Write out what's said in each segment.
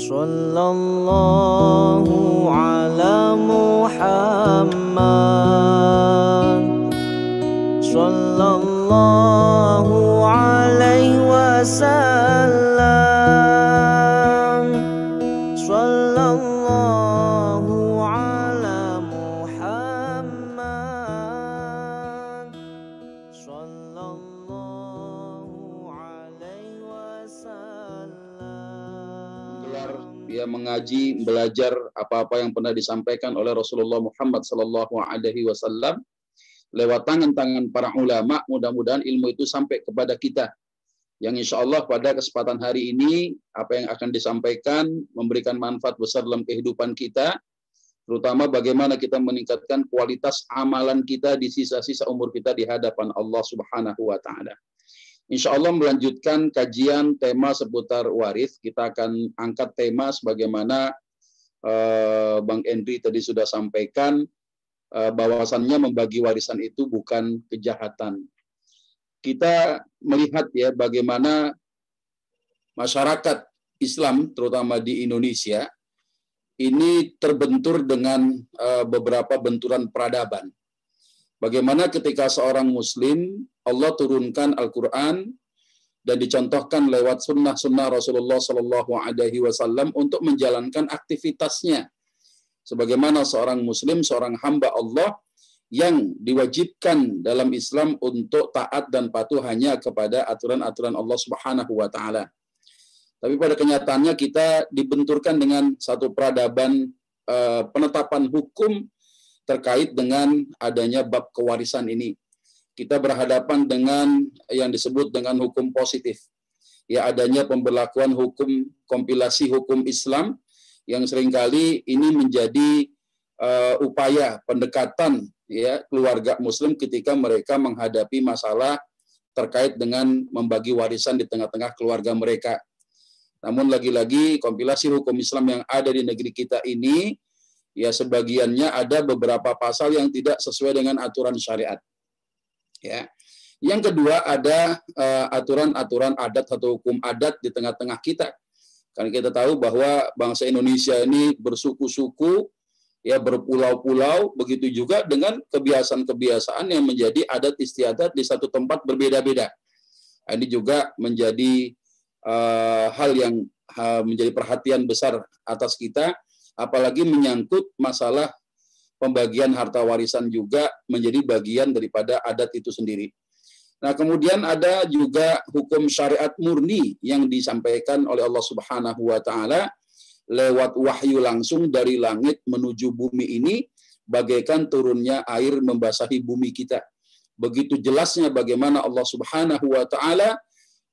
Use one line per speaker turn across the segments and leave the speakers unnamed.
Sallallahu ala Muhammad, sallallahu alaihi wasallam, sallallahu ala Muhammad, sallallahu alaihi wasallam.
Dia mengaji, belajar apa-apa yang pernah disampaikan oleh Rasulullah Muhammad sallallahu alaihi wasallam lewat tangan-tangan para ulama. Mudah-mudahan ilmu itu sampai kepada kita, yang insya Allah pada kesempatan hari ini apa yang akan disampaikan memberikan manfaat besar dalam kehidupan kita, terutama bagaimana kita meningkatkan kualitas amalan kita di sisa-sisa umur kita di hadapan Allah Subhanahu wa Ta'ala. Insya Allah melanjutkan kajian tema seputar waris. Kita akan angkat tema sebagaimana Bang Endri tadi sudah sampaikan, bahwasannya membagi warisan itu bukan kejahatan. Kita melihat ya bagaimana masyarakat Islam terutama di Indonesia ini terbentur dengan beberapa benturan peradaban. Bagaimana ketika seorang Muslim Allah turunkan Al-Quran dan dicontohkan lewat sunnah-sunnah Rasulullah Sallallahu Alaihi Wasallam untuk menjalankan aktivitasnya sebagaimana seorang Muslim, seorang hamba Allah yang diwajibkan dalam Islam untuk taat dan patuh hanya kepada aturan-aturan Allah Subhanahu Wa Taala. Tapi pada kenyataannya kita dibenturkan dengan satu peradaban penetapan hukum terkait dengan adanya bab kewarisan ini. Kita berhadapan dengan yang disebut dengan hukum positif. Ya, adanya pemberlakuan hukum, kompilasi hukum Islam yang seringkali ini menjadi upaya pendekatan ya keluarga Muslim ketika mereka menghadapi masalah terkait dengan membagi warisan di tengah-tengah keluarga mereka. Namun lagi-lagi kompilasi hukum Islam yang ada di negeri kita ini ya sebagiannya ada beberapa pasal yang tidak sesuai dengan aturan syariat. Ya. Yang kedua ada aturan-aturan adat atau hukum adat di tengah-tengah kita. Karena kita tahu bahwa bangsa Indonesia ini bersuku-suku, ya berpulau-pulau, begitu juga dengan kebiasaan-kebiasaan yang menjadi adat istiadat di satu tempat berbeda-beda. Ini juga menjadi hal yang menjadi perhatian besar atas kita. Apalagi menyangkut masalah pembagian harta warisan juga menjadi bagian daripada adat itu sendiri. Nah, kemudian ada juga hukum syariat murni yang disampaikan oleh Allah Subhanahu wa Ta'ala lewat wahyu langsung dari langit menuju bumi ini, bagaikan turunnya air membasahi bumi kita. Begitu jelasnya bagaimana Allah Subhanahu wa Ta'ala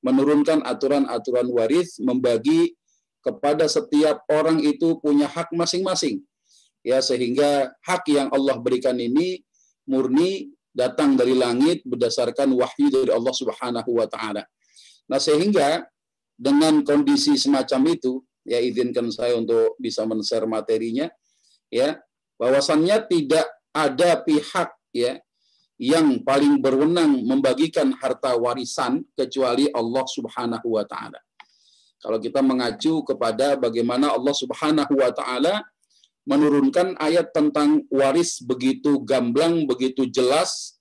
menurunkan aturan-aturan waris, membagi kepada setiap orang itu punya hak masing-masing. Ya, sehingga hak yang Allah berikan ini murni datang dari langit berdasarkan wahyu dari Allah Subhanahu wa Ta'ala. Nah, sehingga dengan kondisi semacam itu, ya izinkan saya untuk bisa men-share materinya, ya, bahwasannya tidak ada pihak ya yang paling berwenang membagikan harta warisan kecuali Allah Subhanahu wa Ta'ala. Kalau kita mengacu kepada bagaimana Allah Subhanahu wa Ta'ala menurunkan ayat tentang waris begitu gamblang, begitu jelas,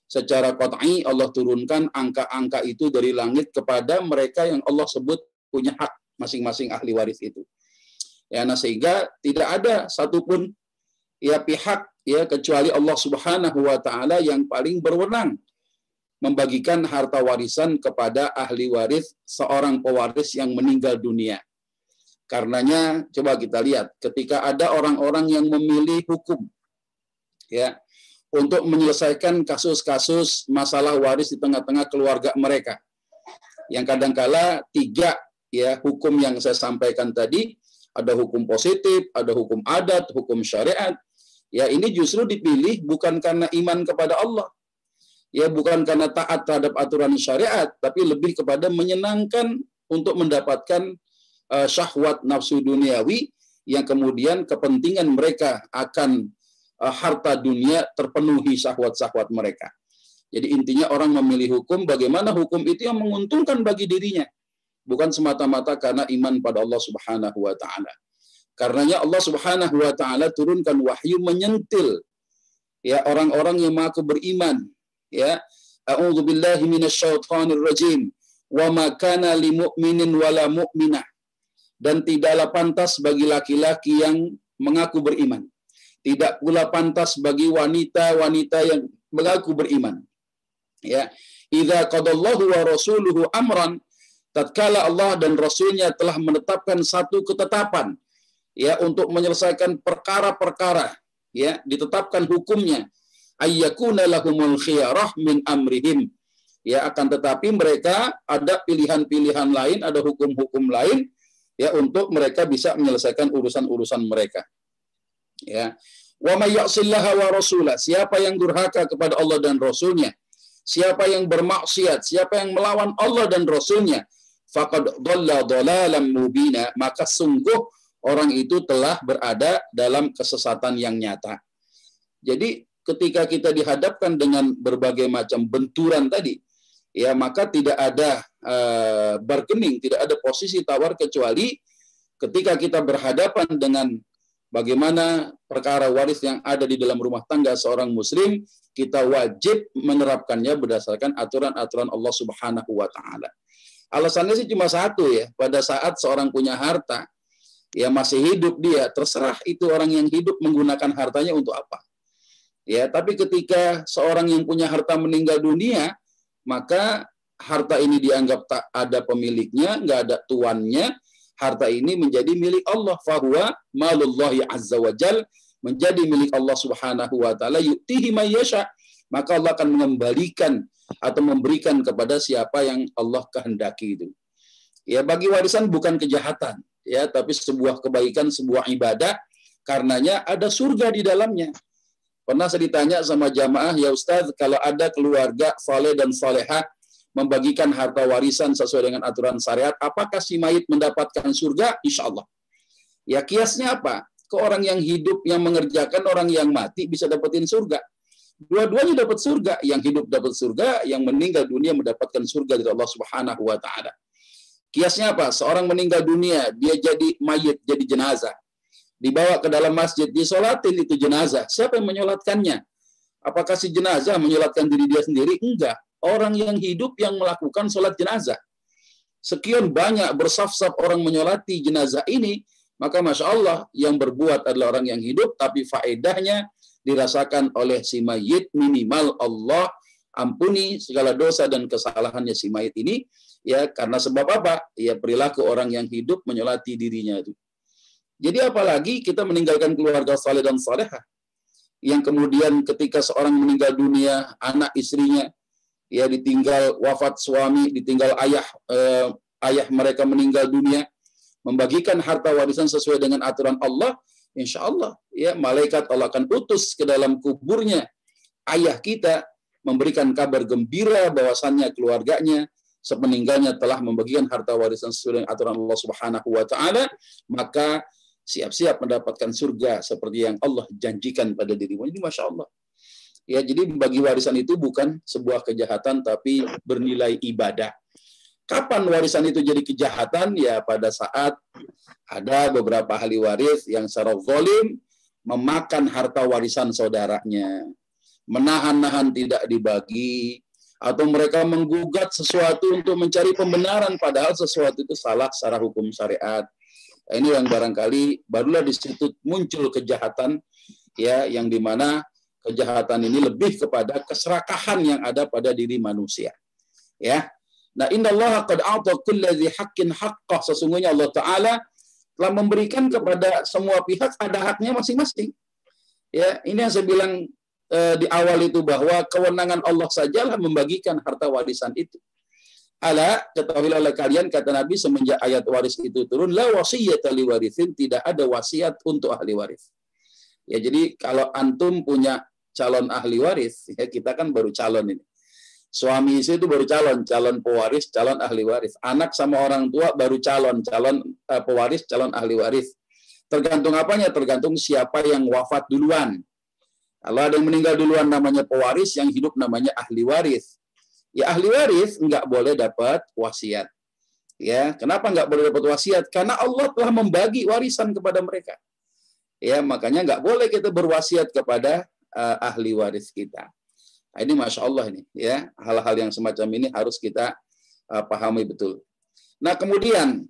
secara qat'i Allah turunkan angka-angka itu dari langit kepada mereka yang Allah sebut punya hak masing-masing ahli waris itu. Ya, nah sehingga tidak ada satupun ya pihak ya kecuali Allah Subhanahu wa Ta'ala yang paling berwenang membagikan harta warisan kepada ahli waris seorang pewaris yang meninggal dunia. Karenanya coba kita lihat ketika ada orang-orang yang memilih hukum ya untuk menyelesaikan kasus-kasus masalah waris di tengah-tengah keluarga mereka. Yang kadangkala tiga ya hukum yang saya sampaikan tadi, ada hukum positif, ada hukum adat, hukum syariat. Ya ini justru dipilih bukan karena iman kepada Allah. Ya bukan karena taat terhadap aturan syariat, tapi lebih kepada menyenangkan untuk mendapatkan syahwat nafsu duniawi yang kemudian kepentingan mereka akan harta dunia terpenuhi syahwat-syahwat mereka. Jadi intinya orang memilih hukum bagaimana hukum itu yang menguntungkan bagi dirinya. bukan semata-mata karena iman pada Allah Subhanahu wa taala. Karenanya Allah Subhanahu wa taala turunkan wahyu menyentil ya orang-orang yang mengaku beriman, ya. A'udzubillahi minasyaitonir rajim. Wa ma kana lil mu'minin wala mu'minah. Dan tidaklah pantas bagi laki-laki yang mengaku beriman. Tidak pula pantas bagi wanita-wanita yang mengaku beriman. Ya, idza qadallahu wa rasuluhu amran, tatkala Allah dan Rasulnya telah menetapkan satu ketetapan, ya, untuk menyelesaikan perkara-perkara, ya, ditetapkan hukumnya, ayyakuna lahumul khiyarah min amrihim, ya, akan tetapi mereka ada pilihan-pilihan lain, ada hukum-hukum lain, ya, untuk mereka bisa menyelesaikan urusan-urusan mereka. Ya, wa may ya'sillaha wa rasulah, siapa yang durhaka kepada Allah dan Rasulnya, siapa yang bermaksiat, siapa yang melawan Allah dan Rasulnya, faqad dhalla dhalalan mubina, maka sungguh orang itu telah berada dalam kesesatan yang nyata. Jadi ketika kita dihadapkan dengan berbagai macam benturan tadi, ya, maka tidak ada bargaining, tidak ada posisi tawar, kecuali ketika kita berhadapan dengan bagaimana perkara waris yang ada di dalam rumah tangga seorang muslim, kita wajib menerapkannya berdasarkan aturan-aturan Allah Subhanahu wa taala. Alasannya sih cuma satu, ya, pada saat seorang punya harta, ya, masih hidup dia, terserah itu orang yang hidup menggunakan hartanya untuk apa. Ya, tapi ketika seorang yang punya harta meninggal dunia, maka harta ini dianggap tak ada pemiliknya, nggak ada tuannya. Harta ini menjadi milik Allah, fahuwa malullahi azza wa jal, menjadi milik Allah Subhanahu wa taala, yu'tihi may yasha, maka Allah akan mengembalikan atau memberikan kepada siapa yang Allah kehendaki itu. Ya, bagi warisan bukan kejahatan, ya, tapi sebuah kebaikan, sebuah ibadah, karenanya ada surga di dalamnya. Pernah saya ditanya sama jamaah, ya Ustaz, kalau ada keluarga saleh dan salehah membagikan harta warisan sesuai dengan aturan syariat, apakah si mayit mendapatkan surga? Insya Allah. Ya, kiasnya apa? Ke orang yang hidup yang mengerjakan, orang yang mati bisa dapetin surga. Dua-duanya dapat surga. Yang hidup dapat surga, yang meninggal dunia mendapatkan surga dari Allah Subhanahu wa taala. Kiasnya apa? Seorang meninggal dunia, dia jadi mayit, jadi jenazah. Dibawa ke dalam masjid, disolatin itu jenazah. Siapa yang menyolatkannya? Apakah si jenazah menyolatkan diri dia sendiri? Enggak. Orang yang hidup yang melakukan sholat jenazah. Sekian banyak bersaf-saf orang menyolati jenazah ini, maka Masya Allah, yang berbuat adalah orang yang hidup, tapi faedahnya dirasakan oleh si mayit. Minimal Allah ampuni segala dosa dan kesalahannya si mayit ini, ya, karena sebab apa? Ya, perilaku orang yang hidup menyolati dirinya itu. Jadi apalagi kita meninggalkan keluarga saleh dan salehah, yang kemudian ketika seorang meninggal dunia, anak istrinya, ya, ditinggal wafat suami, ditinggal ayah mereka meninggal dunia, membagikan harta warisan sesuai dengan aturan Allah, insya Allah, ya, malaikat Allah akan utus ke dalam kuburnya ayah kita, memberikan kabar gembira bahwasannya keluarganya sepeninggalnya telah membagikan harta warisan sesuai dengan aturan Allah Subhanahu wa taala, maka siap-siap mendapatkan surga seperti yang Allah janjikan pada dirimu. Ini Masya Allah. Ya, jadi bagi warisan itu bukan sebuah kejahatan, tapi bernilai ibadah. Kapan warisan itu jadi kejahatan? Ya, pada saat ada beberapa ahli waris yang secara zalim memakan harta warisan saudaranya, menahan-nahan tidak dibagi, atau mereka menggugat sesuatu untuk mencari pembenaran, padahal sesuatu itu salah secara hukum syariat. Ini yang barangkali barulah di situ muncul kejahatan, ya, yang dimana kejahatan ini lebih kepada keserakahan yang ada pada diri manusia. Ya. Nah, innallaha qad a'ta kulli dzi haqqin haqqah, sesungguhnya Allah taala telah memberikan kepada semua pihak ada haknya masing-masing. Ya, ini yang saya bilang di awal itu, bahwa kewenangan Allah sajalah membagikan harta warisan itu. Ala, ketahuilah oleh kalian, kata Nabi, semenjak ayat waris itu turun, la wasiyyata li warithin, tidak ada wasiat untuk ahli waris. Ya, jadi kalau antum punya calon ahli waris, ya, kita kan baru calon ini. Suami istri itu baru calon pewaris, calon ahli waris. Anak sama orang tua baru calon pewaris, calon ahli waris. Tergantung apanya? Tergantung siapa yang wafat duluan. Kalau ada yang meninggal duluan namanya pewaris, yang hidup namanya ahli waris. Ya, ahli waris nggak boleh dapat wasiat. Ya, kenapa nggak boleh dapat wasiat? Karena Allah telah membagi warisan kepada mereka. Ya, makanya nggak boleh kita berwasiat kepada ahli waris kita. Nah, ini Masya Allah ini, ya, hal-hal yang semacam ini harus kita pahami betul. Nah, kemudian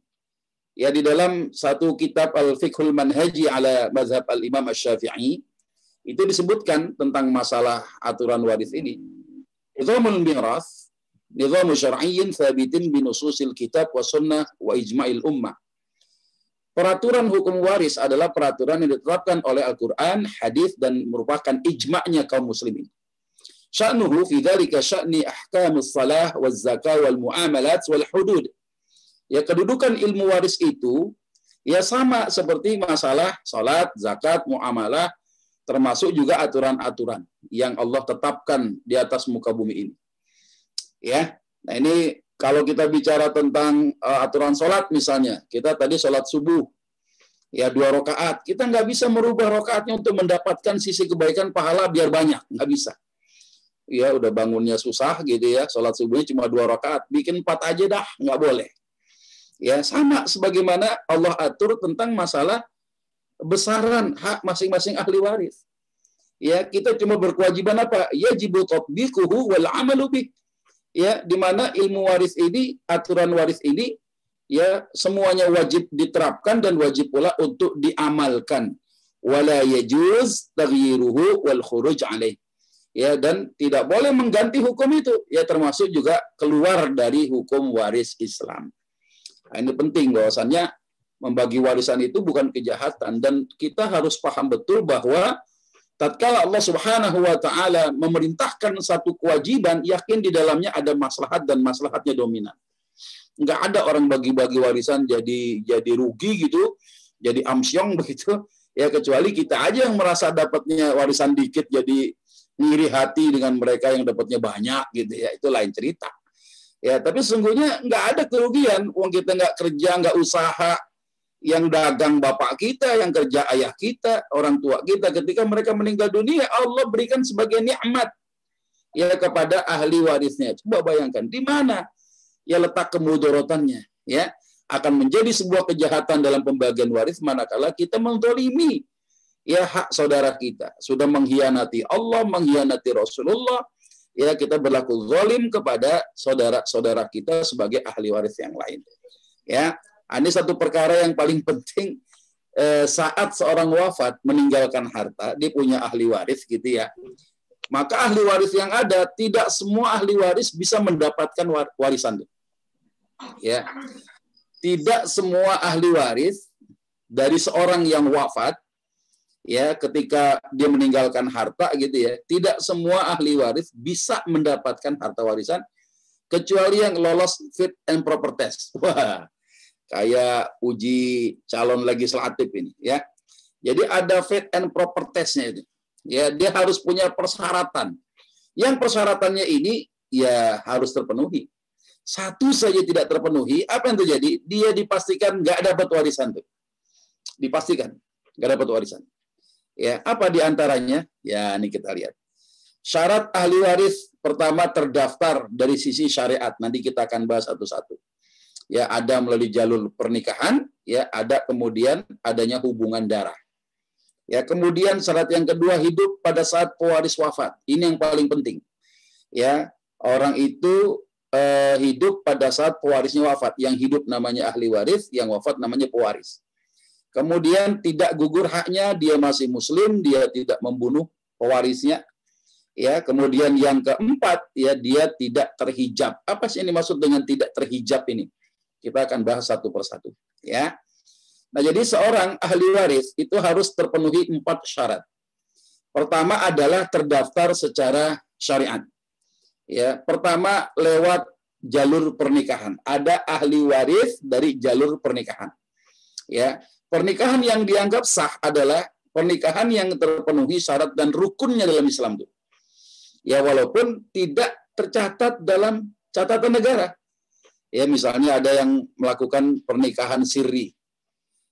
ya di dalam satu kitab Al-Fiqhul Manhaji ala Mazhab Al-Imam Asy-Syafi'i itu disebutkan tentang masalah aturan waris ini. Nizamul miras, nizamu syar'iyyin thabitin binususil kitab wa sunnah wa ijma'il ummah. Peraturan hukum waris adalah peraturan yang ditetapkan oleh Al-Quran, hadis dan merupakan ijma'nya kaum muslimin. Sya'nuhu fi dzalika sya'ni ahkamus shalah waz zakah wal muamalat wal hudud. Ya, kedudukan ilmu waris itu ya sama seperti masalah salat, zakat, muamalah, termasuk juga aturan-aturan yang Allah tetapkan di atas muka bumi ini. Ya. Nah, ini kalau kita bicara tentang aturan sholat misalnya, kita tadi sholat subuh, ya 2 rakaat, kita nggak bisa merubah rakaatnya untuk mendapatkan sisi kebaikan pahala biar banyak, nggak bisa. Ya udah bangunnya susah gitu ya, sholat subuhnya cuma 2 rakaat, bikin 4 aja dah, nggak boleh. Ya sama sebagaimana Allah atur tentang masalah besaran hak masing-masing ahli waris. Ya kita cuma berkewajiban apa? Yajibu tatbiquhu wal amalu bih. Ya, di mana ilmu waris ini, aturan waris ini, ya semuanya wajib diterapkan dan wajib pula untuk diamalkan. Wala yajuz taghyiruhu wal khuruj alaih. Ya, dan tidak boleh mengganti hukum itu. Ya, termasuk juga keluar dari hukum waris Islam. Nah, ini penting bahwasannya membagi warisan itu bukan kejahatan dan kita harus paham betul bahwa tatkala Allah Subhanahu wa taala memerintahkan satu kewajiban, yakin di dalamnya ada maslahat dan maslahatnya dominan. Enggak ada orang bagi-bagi warisan jadi rugi gitu, jadi amsyong begitu. Ya kecuali kita aja yang merasa dapatnya warisan dikit jadi ngiri hati dengan mereka yang dapatnya banyak gitu ya. Itu lain cerita. Ya, tapi sesungguhnya enggak ada kerugian, uang kita enggak kerja, enggak usaha. Yang dagang bapak kita, yang kerja ayah kita, orang tua kita, ketika mereka meninggal dunia, Allah berikan sebagai nikmat ya kepada ahli warisnya. Coba bayangkan di mana ya letak kemudorotannya, ya akan menjadi sebuah kejahatan dalam pembagian waris manakala kita menzalimi ya hak saudara kita, sudah mengkhianati Allah, mengkhianati Rasulullah, ya kita berlaku zalim kepada saudara-saudara kita sebagai ahli waris yang lain. Ya. Ini satu perkara yang paling penting saat seorang wafat meninggalkan harta, dia punya ahli waris gitu ya. Maka ahli waris yang ada, tidak semua ahli waris bisa mendapatkan warisan. Ya. Tidak semua ahli waris dari seorang yang wafat ya ketika dia meninggalkan harta gitu ya, tidak semua ahli waris bisa mendapatkan harta warisan kecuali yang lolos fit and proper test. Wah. Kayak uji calon legislatif ini ya. Jadi ada fit and proper test-nya itu. Ya, dia harus punya persyaratan. Yang persyaratannya ini ya harus terpenuhi. Satu saja tidak terpenuhi, apa yang terjadi? Dia dipastikan nggak dapat warisan tuh. Dipastikan nggak dapat warisan. Ya, apa diantaranya? Ya, ini kita lihat. Syarat ahli waris pertama terdaftar dari sisi syariat. Nanti kita akan bahas satu-satu. Ya, ada melalui jalur pernikahan, ya, ada kemudian adanya hubungan darah. Ya, kemudian syarat yang kedua hidup pada saat pewaris wafat. Ini yang paling penting. Ya, orang itu hidup pada saat pewarisnya wafat. Yang hidup namanya ahli waris, yang wafat namanya pewaris. Kemudian tidak gugur haknya, dia masih muslim, dia tidak membunuh pewarisnya. Ya, kemudian yang keempat, ya dia tidak terhijab. Apa sih ini maksud dengan tidak terhijab ini? Kita akan bahas satu persatu, ya. Nah, jadi seorang ahli waris itu harus terpenuhi 4 syarat. Pertama adalah terdaftar secara syariat. Ya, pertama lewat jalur pernikahan. Ada ahli waris dari jalur pernikahan. Ya, pernikahan yang dianggap sah adalah pernikahan yang terpenuhi syarat dan rukunnya dalam Islam itu. Ya, walaupun tidak tercatat dalam catatan negara. Ya, misalnya ada yang melakukan pernikahan sirri.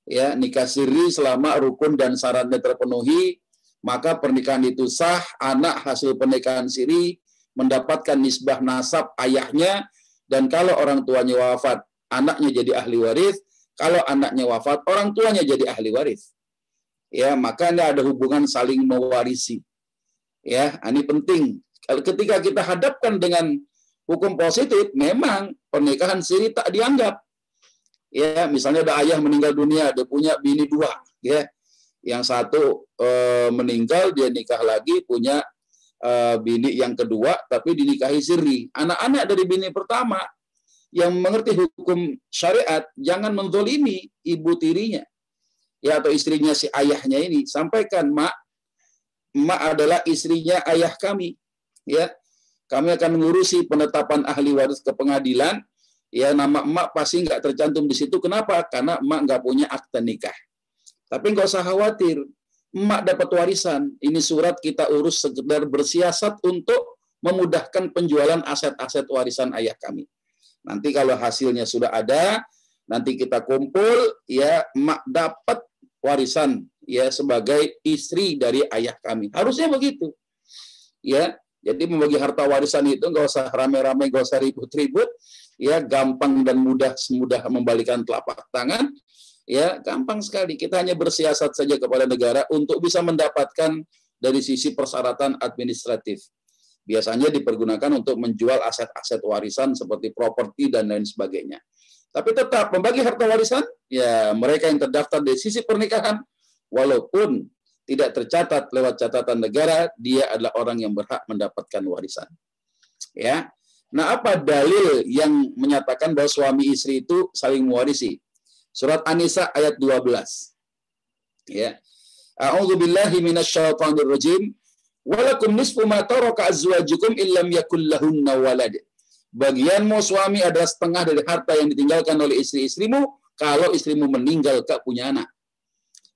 Ya, nikah sirri selama rukun dan syaratnya terpenuhi, maka pernikahan itu sah, anak hasil pernikahan sirri mendapatkan nisbah nasab ayahnya, dan kalau orang tuanya wafat anaknya jadi ahli waris. Kalau anaknya wafat, orang tuanya jadi ahli waris. Ya, maka ini ada hubungan saling mewarisi. Ya, ini penting. Ketika kita hadapkan dengan hukum positif, memang pernikahan siri tak dianggap. Ya, misalnya ada ayah meninggal dunia, dia punya bini dua, ya. Yang satu meninggal, dia nikah lagi, punya bini yang kedua, tapi dinikahi siri. Anak-anak dari bini pertama yang mengerti hukum syariat, jangan menzolimi ibu tirinya, ya, atau istrinya si ayahnya ini. Sampaikan, mak adalah istrinya ayah kami, ya. Kami akan mengurusi penetapan ahli waris ke pengadilan. Ya, nama emak pasti nggak tercantum di situ. Kenapa? Karena emak nggak punya akte nikah. Tapi nggak usah khawatir, emak dapat warisan. Ini surat kita urus sekedar bersiasat untuk memudahkan penjualan aset-aset warisan ayah kami. Nanti kalau hasilnya sudah ada, nanti kita kumpul, ya, emak dapat warisan, ya, sebagai istri dari ayah kami. Harusnya begitu, ya. Jadi membagi harta warisan itu nggak usah rame-rame, nggak usah ribut-ribut, ya, gampang dan mudah, semudah membalikan telapak tangan, ya, gampang sekali. Kita hanya bersiasat saja kepada negara untuk bisa mendapatkan dari sisi persyaratan administratif. Biasanya dipergunakan untuk menjual aset-aset warisan seperti properti dan lain sebagainya. Tapi tetap membagi harta warisan, ya, mereka yang terdaftar dari sisi pernikahan, walaupun tidak tercatat lewat catatan negara, dia adalah orang yang berhak mendapatkan warisan. Ya. Nah, apa dalil yang menyatakan bahwa suami istri itu saling mewarisi? Surat An-Nisa ayat 12. Ya. A'udzubillahi minasyaitonir rajim. Walakum nisfu ma taraka azwajukum illam yakul lahunna walad. Bagianmu suami adalah setengah dari harta yang ditinggalkan oleh istri-istrimu kalau istrimu meninggal tak punya anak.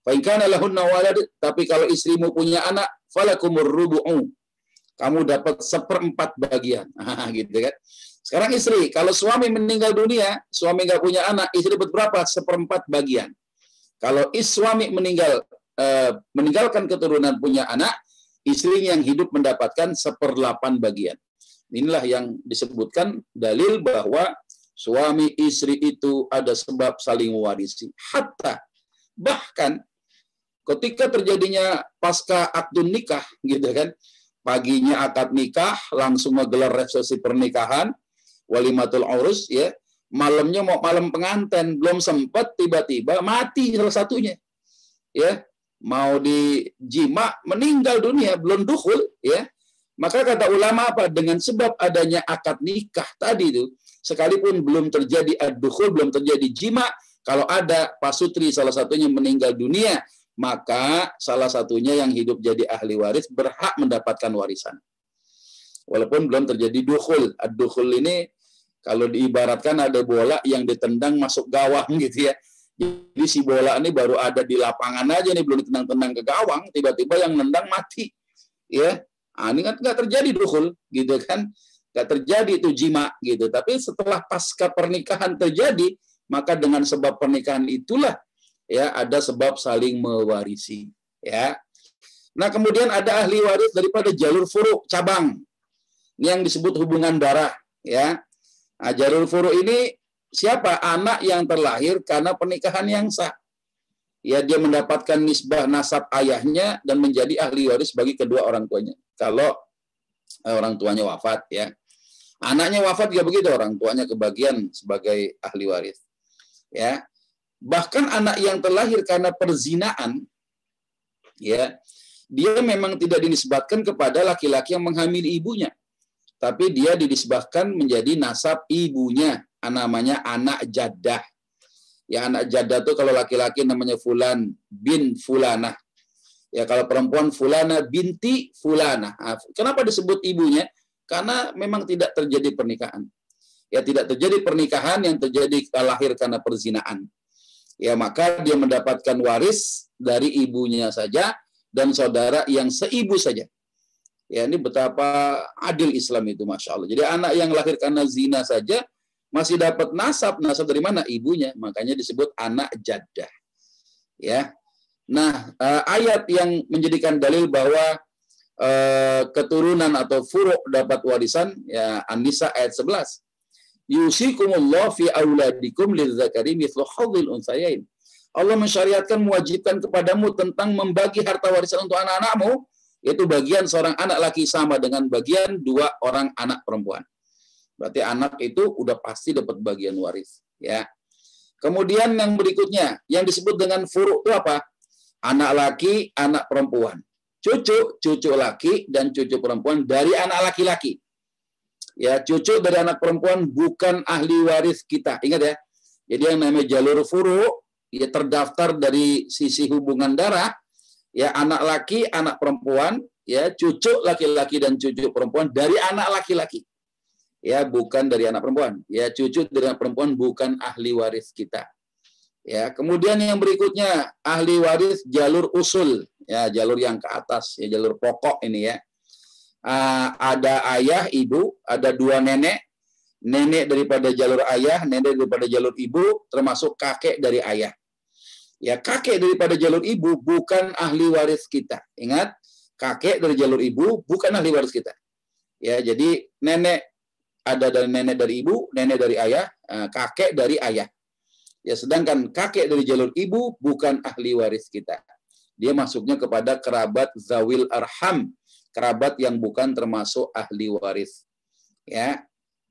Fa in kana lahunna walad, tapi kalau istrimu punya anak, falakumur rubu'u. Kamu dapat 1/4 bagian. Gitu kan. Sekarang istri, kalau suami meninggal dunia, suami nggak punya anak, istri dapat berapa? 1/4 bagian. Kalau suami meninggalkan keturunan punya anak, istrinya yang hidup mendapatkan 1/8 bagian. Inilah yang disebutkan dalil bahwa suami istri itu ada sebab saling mewarisi. Hatta bahkan ketika terjadinya pasca akdun nikah, gitu kan, paginya akad nikah, langsung menggelar resepsi pernikahan, walimatul urus, ya, malamnya mau malam pengantin, belum sempat, tiba-tiba mati salah satunya, ya, mau dijima, meninggal dunia, belum dukhul, ya. Maka kata ulama apa? Dengan sebab adanya akad nikah tadi itu, sekalipun belum terjadi ad-dukhul, belum terjadi jima, kalau ada pasutri salah satunya meninggal dunia, maka salah satunya yang hidup jadi ahli waris berhak mendapatkan warisan. Walaupun belum terjadi dukhul. Ad-dukhul ini kalau diibaratkan ada bola yang ditendang masuk gawang gitu ya. Jadi si bola ini baru ada di lapangan aja nih, belum ditendang-tendang ke gawang, tiba-tiba yang nendang mati. Ya. Ini kan nggak terjadi dukhul gitu kan. Nggak terjadi itu jima gitu. Tapi setelah pasca pernikahan terjadi, maka dengan sebab pernikahan itulah, ya, ada sebab saling mewarisi, ya. Nah, kemudian ada ahli waris daripada jalur furu' cabang. Ini yang disebut hubungan darah, ya. Nah, jalur furu' ini siapa? Anak yang terlahir karena pernikahan yang sah. Ya, dia mendapatkan nisbah nasab ayahnya dan menjadi ahli waris bagi kedua orang tuanya. Kalau orang tuanya wafat, ya. Anaknya wafat juga begitu, orang tuanya kebagian sebagai ahli waris. Ya. Bahkan anak yang terlahir karena perzinaan, ya, dia memang tidak dinisbatkan kepada laki-laki yang menghamili ibunya, tapi dia dinisbatkan menjadi nasab ibunya, namanya anak jaddah. Ya, anak jaddah itu kalau laki-laki namanya fulan bin fulanah. Ya, kalau perempuan fulana binti fulanah. Kenapa disebut ibunya? Karena memang tidak terjadi pernikahan. Ya, tidak terjadi pernikahan, yang terjadi lahir karena perzinaan. Ya, maka dia mendapatkan waris dari ibunya saja dan saudara yang seibu saja. Ya, ini betapa adil Islam itu, Masya Allah. Jadi anak yang lahir karena zina saja masih dapat nasab. Nasab dari mana? Ibunya. Makanya disebut anak jaddah. Ya. Nah, ayat yang menjadikan dalil bahwa keturunan atau furu' dapat warisan, ya, An-Nisa ayat 11. Yusikumullah fi auladikum lidzakari mithlu hadzil unsayain. Allah mensyariatkan, mewajibkan kepadamu tentang membagi harta warisan untuk anak-anakmu, yaitu bagian seorang anak laki sama dengan bagian dua orang anak perempuan. Berarti anak itu udah pasti dapat bagian waris, ya. Kemudian yang berikutnya yang disebut dengan furu' itu apa? Anak laki, anak perempuan. Cucu laki dan cucu perempuan dari anak laki-laki. Ya, cucu dari anak perempuan bukan ahli waris kita. Ingat ya. Jadi yang namanya jalur furu' ya terdaftar dari sisi hubungan darah, ya anak laki, anak perempuan, ya cucu laki-laki dan cucu perempuan dari anak laki-laki. Ya, bukan dari anak perempuan. Ya, cucu dari anak perempuan bukan ahli waris kita. Ya, kemudian yang berikutnya ahli waris jalur usul, ya jalur yang ke atas, ya jalur pokok ini ya. Ada ayah, ibu, ada dua nenek, nenek daripada jalur ayah, nenek daripada jalur ibu, termasuk kakek dari ayah. Ya, kakek daripada jalur ibu bukan ahli waris kita. Ingat, kakek dari jalur ibu bukan ahli waris kita. Ya, jadi nenek ada dari nenek dari ibu, nenek dari ayah, kakek dari ayah. Ya, sedangkan kakek dari jalur ibu bukan ahli waris kita. Dia masuknya kepada kerabat zawil arham, kerabat yang bukan termasuk ahli waris. Ya.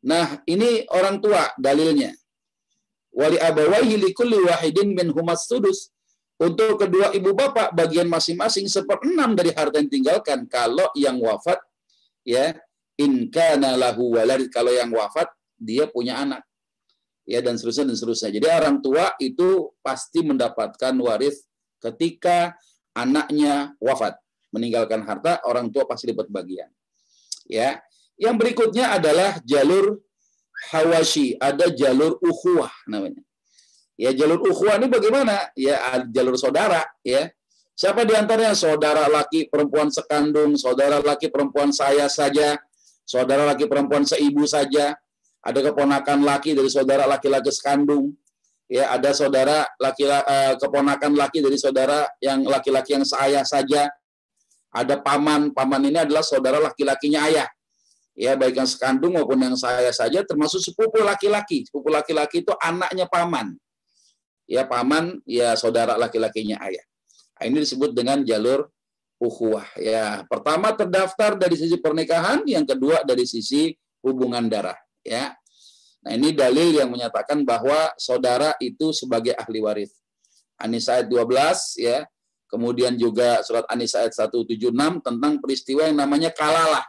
Nah, ini orang tua dalilnya. Wali abawaihi likulli wahidin minhumas sudus. Untuk kedua ibu bapak bagian masing-masing 1/6 dari harta yang tinggalkan kalau yang wafat, ya, in kana lahu walad, kalau yang wafat dia punya anak. Ya, dan seterusnya dan seterusnya. Jadi orang tua itu pasti mendapatkan waris ketika anaknya wafat, meninggalkan harta, orang tua pasti dapat bagian. Ya. Yang berikutnya adalah jalur hawashi, ada jalur ukhuwah namanya. Ya, jalur ukhuwah ini bagaimana? Ya, jalur saudara, ya. Siapa di antaranya? Saudara laki perempuan sekandung, saudara laki perempuan saya saja, saudara laki perempuan seibu saja, ada keponakan laki dari saudara laki-laki sekandung, ya, ada saudara keponakan laki dari saudara yang laki-laki yang seayah saja, ada paman ini adalah saudara laki-lakinya ayah, ya, baik yang sekandung maupun yang seayah saja, termasuk sepupu laki-laki. Sepupu laki-laki itu anaknya paman, ya, paman ya saudara laki-lakinya ayah. Nah, ini disebut dengan jalur ukhuwah. Ya, pertama terdaftar dari sisi pernikahan, yang kedua dari sisi hubungan darah. Ya, nah ini dalil yang menyatakan bahwa saudara itu sebagai ahli waris. An-Nisa ayat 12, ya. Kemudian juga surat An-Nisa ayat 176 tentang peristiwa yang namanya kalalah.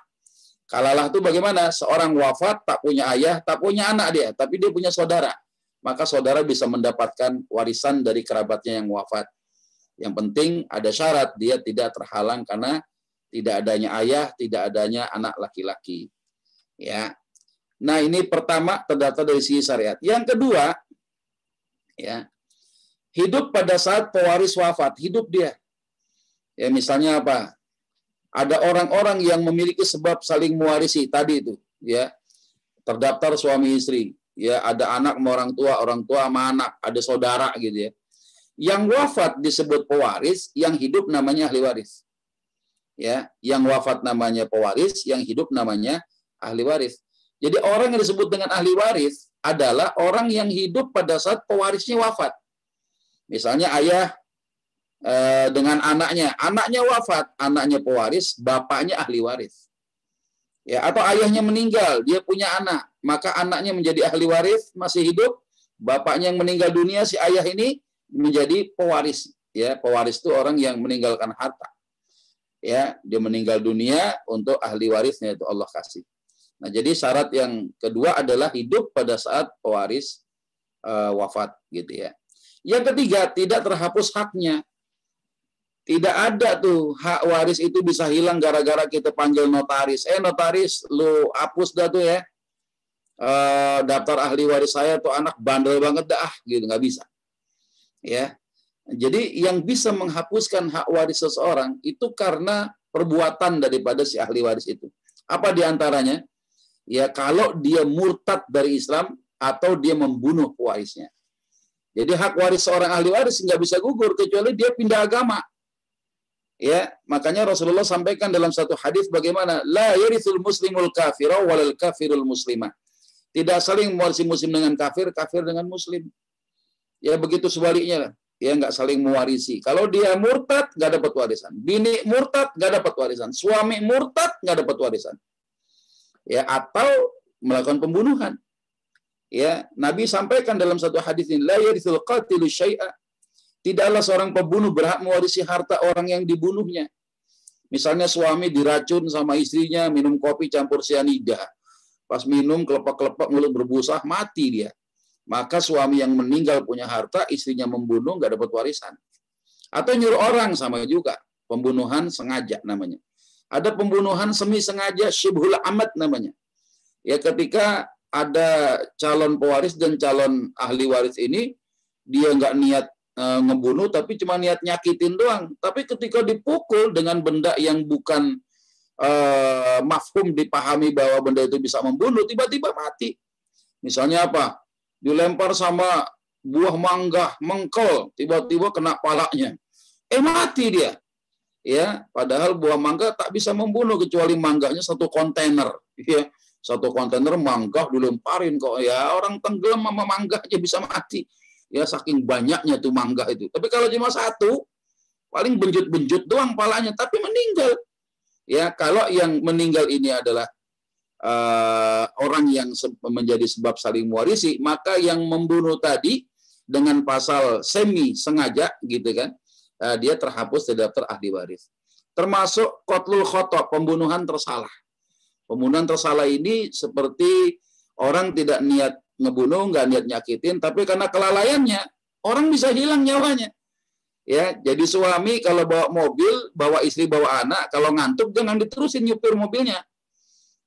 Kalalah itu bagaimana? Seorang wafat tak punya ayah, tak punya anak dia, tapi dia punya saudara. Maka saudara bisa mendapatkan warisan dari kerabatnya yang wafat. Yang penting ada syarat, dia tidak terhalang karena tidak adanya ayah, tidak adanya anak laki-laki. Ya. Nah, ini pertama terdaftar dari sisi syariat. Yang kedua, ya, hidup pada saat pewaris wafat, hidup dia. Ya, misalnya apa? Ada orang-orang yang memiliki sebab saling mewarisi tadi itu, ya. Terdaftar suami istri, ya, ada anak sama orang tua sama anak, ada saudara gitu ya. Yang wafat disebut pewaris, yang hidup namanya ahli waris. Ya, yang wafat namanya pewaris, yang hidup namanya ahli waris. Jadi orang yang disebut dengan ahli waris adalah orang yang hidup pada saat pewarisnya wafat. Misalnya ayah dengan anaknya wafat, anaknya pewaris, bapaknya ahli waris. Ya, atau ayahnya meninggal, dia punya anak, maka anaknya menjadi ahli waris, masih hidup, bapaknya yang meninggal dunia, si ayah ini menjadi pewaris. Ya, pewaris itu orang yang meninggalkan harta. Ya, dia meninggal dunia untuk ahli warisnya itu Allah kasih. Nah, jadi syarat yang kedua adalah hidup pada saat pewaris wafat, gitu ya. Yang ketiga, tidak terhapus haknya. Tidak ada tuh hak waris itu bisa hilang gara-gara kita panggil notaris. Notaris, lu hapus dah tuh ya. Daftar ahli waris saya tuh anak bandel banget dah, gitu, nggak bisa. Ya. Jadi yang bisa menghapuskan hak waris seseorang itu karena perbuatan daripada si ahli waris itu. Apa diantaranya? Ya, kalau dia murtad dari Islam atau dia membunuh pewarisnya. Jadi hak waris seorang ahli waris nggak bisa gugur kecuali dia pindah agama. Ya, makanya Rasulullah sampaikan dalam satu hadis bagaimana la yarithul muslimul kafira walal kafirul muslimah. Tidak saling mewarisi muslim dengan kafir, kafir dengan muslim. Ya begitu sebaliknya. Ya nggak saling mewarisi. Kalau dia murtad, nggak dapat warisan. Bini murtad, nggak dapat warisan. Suami murtad, nggak dapat warisan. Ya, atau melakukan pembunuhan. Ya, Nabi sampaikan dalam satu hadis ini, la yarithul qatilu syai'a. Tidaklah seorang pembunuh berhak mewarisi harta orang yang dibunuhnya. Misalnya suami diracun sama istrinya, minum kopi campur sianida. Pas minum kelepak-kelepak mulut berbusa, mati dia. Maka suami yang meninggal punya harta, istrinya membunuh, nggak dapat warisan. Atau nyuruh orang, sama juga. Pembunuhan sengaja namanya. Ada pembunuhan semi sengaja, syibhul amad namanya. Ya ketika ada calon pewaris dan calon ahli waris ini, dia nggak niat ngebunuh, tapi cuma niat nyakitin doang. Tapi ketika dipukul dengan benda yang bukan mafhum, dipahami bahwa benda itu bisa membunuh, tiba-tiba mati. Misalnya apa? Dilempar sama buah mangga, mengkel, tiba-tiba kena palanya. Mati dia. Ya, padahal buah mangga tak bisa membunuh kecuali mangganya satu kontainer. Ya, satu kontainer mangga dilemparin kok. Ya, orang tenggelam sama mangga aja bisa mati. Ya, saking banyaknya tuh mangga itu. Tapi kalau cuma satu, paling benjut-benjut doang palanya, tapi meninggal. Ya, kalau yang meninggal ini adalah orang yang menjadi sebab saling mewarisi, maka yang membunuh tadi dengan pasal semi sengaja gitu kan, dia terhapus dari daftar ahli waris. Termasuk qatlul khata', pembunuhan tersalah. Pembunuhan tersalah ini seperti orang tidak niat ngebunuh, nggak niat nyakitin, tapi karena kelalaiannya orang bisa hilang nyawanya. Ya, jadi suami kalau bawa mobil, bawa istri, bawa anak, kalau ngantuk jangan diterusin nyupir mobilnya.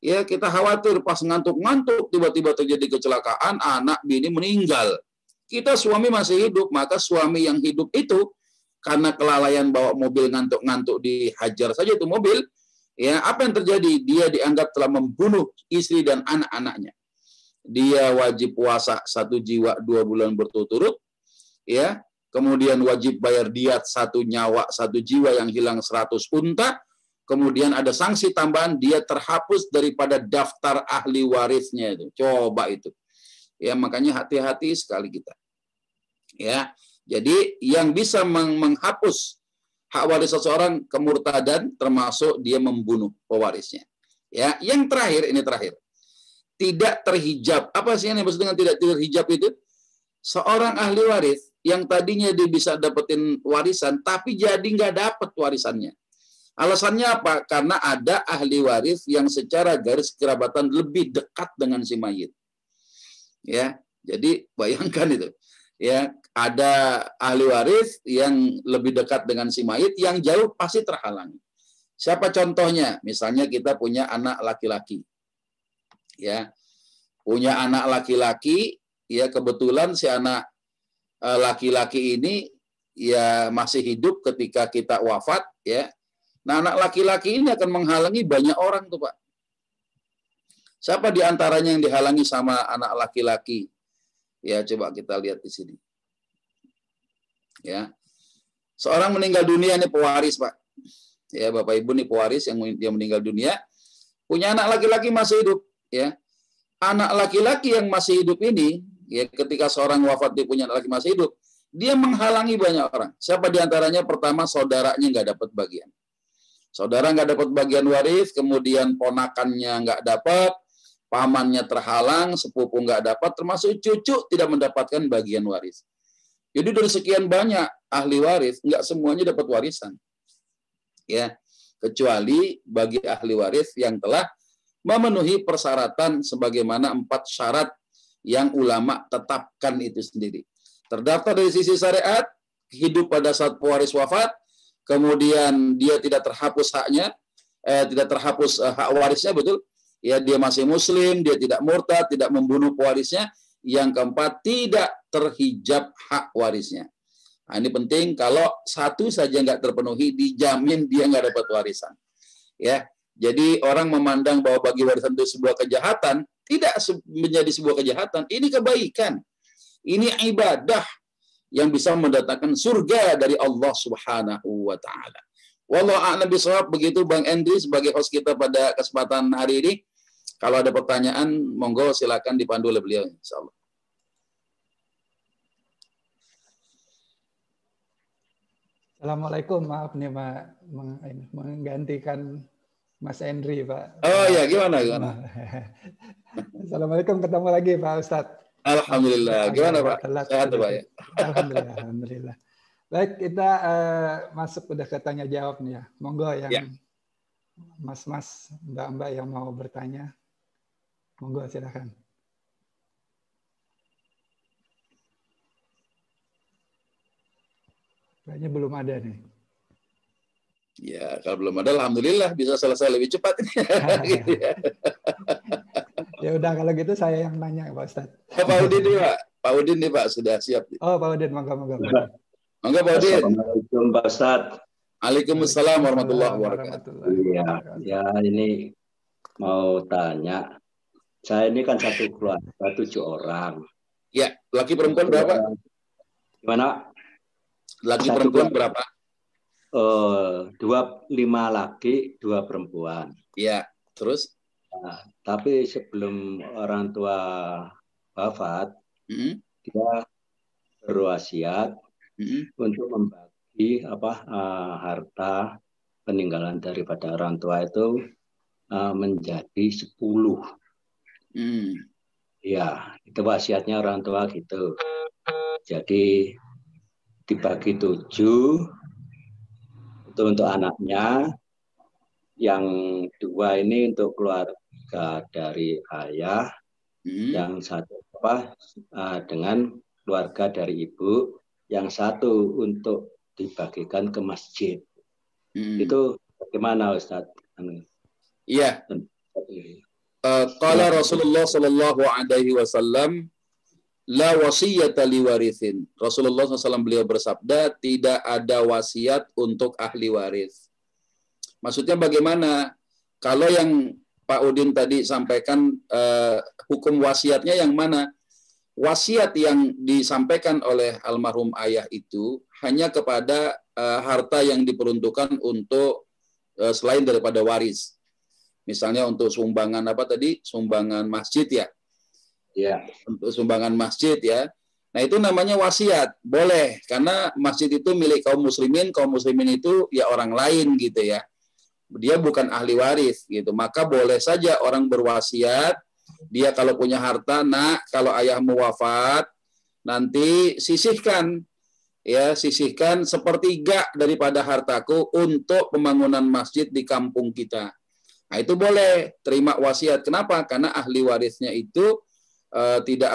Ya, kita khawatir pas ngantuk-ngantuk tiba-tiba terjadi kecelakaan, anak bini meninggal. Kita suami masih hidup, maka suami yang hidup itu karena kelalaian bawa mobil ngantuk-ngantuk dihajar saja itu mobil, ya apa yang terjadi? Dia dianggap telah membunuh istri dan anak-anaknya. Dia wajib puasa 1 jiwa 2 bulan berturut-turut, ya. Kemudian wajib bayar diat 1 nyawa 1 jiwa yang hilang 100 unta. Kemudian ada sanksi tambahan, dia terhapus daripada daftar ahli warisnya itu. Coba itu. Ya, makanya hati-hati sekali kita. Ya. Jadi yang bisa menghapus hak waris seseorang kemurtadan termasuk dia membunuh pewarisnya. Ya, yang terakhir ini terakhir. Tidak terhijab. Apa sih yang maksud dengan tidak terhijab itu? Seorang ahli waris yang tadinya dia bisa dapetin warisan tapi jadi nggak dapet warisannya. Alasannya apa? Karena ada ahli waris yang secara garis kerabatan lebih dekat dengan si mayit. Ya, jadi bayangkan itu. Ya, ada ahli waris yang lebih dekat dengan si mayit, yang jauh pasti terhalangi. Siapa contohnya? Misalnya kita punya anak laki-laki. Ya, punya anak laki-laki, ya kebetulan si anak laki-laki ini ya masih hidup ketika kita wafat, ya. Nah, anak laki-laki ini akan menghalangi banyak orang tuh, Pak. Siapa di antaranya yang dihalangi sama anak laki-laki? Ya, coba kita lihat di sini. Ya. Seorang meninggal dunia ini pewaris, Pak. Ya, Bapak Ibu nih pewaris yang dia meninggal dunia, punya anak laki-laki masih hidup, ya. Anak laki-laki yang masih hidup ini, ya ketika seorang wafat dia punya anak laki masih hidup, dia menghalangi banyak orang. Siapa di antaranya? Pertama, saudaranya nggak dapat bagian. Saudara nggak dapat bagian waris, kemudian ponakannya nggak dapat, pamannya terhalang, sepupu nggak dapat, termasuk cucu tidak mendapatkan bagian waris. Jadi dari sekian banyak ahli waris, nggak semuanya dapat warisan. Ya, kecuali bagi ahli waris yang telah memenuhi persyaratan sebagaimana 4 syarat yang ulama tetapkan itu sendiri. Terdaftar dari sisi syariat, hidup pada saat pewaris wafat, kemudian dia tidak terhapus haknya, tidak terhapus hak warisnya, betul? Ya, dia masih muslim, dia tidak murtad, tidak membunuh pewarisnya. Yang keempat, tidak terhijab hak warisnya. Nah, ini penting, kalau satu saja nggak terpenuhi, dijamin dia nggak dapat warisan. Ya, jadi orang memandang bahwa bagi warisan itu sebuah kejahatan, tidak menjadi sebuah kejahatan. Ini kebaikan, ini ibadah yang bisa mendatangkan surga dari Allah Subhanahu wa taala. Wallahu a'lam bishawab. Begitu Bang Andri sebagai host kita pada kesempatan hari ini. Kalau ada pertanyaan, monggo silakan dipandu oleh beliau, insyaallah.
Assalamualaikum, maaf nih Pak menggantikan Mas Henry Pak.
Oh ya, gimana?
Assalamualaikum, ketemu lagi Pak Ustadz.
Alhamdulillah. Gimana Pak? Sehat Pak ya?
Alhamdulillah, alhamdulillah. Baik, kita masuk udah ke tanya jawab nih ya. Monggo yang mas-mas, mbak-mbak yang mau bertanya, monggo silakan. Kayaknya belum ada nih.
Ya, kalau belum ada, alhamdulillah bisa selesai lebih cepat. Gitu ya.
Ya udah kalau gitu saya yang nanya Pak Ustadz.
Pak Udin nih Pak. Pak Udin nih Pak sudah siap.
Oh Pak Udin, monggo.
Monggo Pak Udin.
Assalamualaikum Pak Ustadz.
Waalaikumsalam warahmatullahi wabarakatuh.
Iya, ya ini mau tanya. Saya ini kan satu keluarga 7 orang.
Ya, laki perempuan berapa?
Gimana?
Laki perempuan berapa?
5 laki, 2 perempuan.
Ya, terus?
Nah, tapi sebelum orang tua wafat, dia berwasiat untuk membagi harta peninggalan daripada orang tua itu menjadi 10. Ya, itu wasiatnya orang tua gitu. Jadi dibagi 7 itu untuk anaknya, yang 2 ini untuk keluarga dari ayah, yang 1 dengan keluarga dari ibu, yang 1 untuk dibagikan ke masjid. Itu bagaimana Ustaz?
Iya. Qala Rasulullah sallallahu alaihi wasallam, la wasiyata liwarithin. Rasulullah SAW beliau bersabda, tidak ada wasiat untuk ahli waris. Maksudnya bagaimana? Kalau yang Pak Udin tadi sampaikan, hukum wasiatnya yang mana? Wasiat yang disampaikan oleh almarhum ayah itu hanya kepada harta yang diperuntukkan untuk selain daripada waris. Misalnya untuk sumbangan sumbangan masjid ya. Ya, untuk sumbangan masjid ya. Nah, itu namanya wasiat. Boleh, karena masjid itu milik kaum muslimin itu ya orang lain gitu ya. Dia bukan ahli waris gitu. Maka boleh saja orang berwasiat, dia kalau punya harta, nak, kalau ayahmu wafat, nanti sisihkan 1/3 daripada hartaku untuk pembangunan masjid di kampung kita. Nah, itu boleh terima wasiat. Kenapa? Karena ahli warisnya itu dia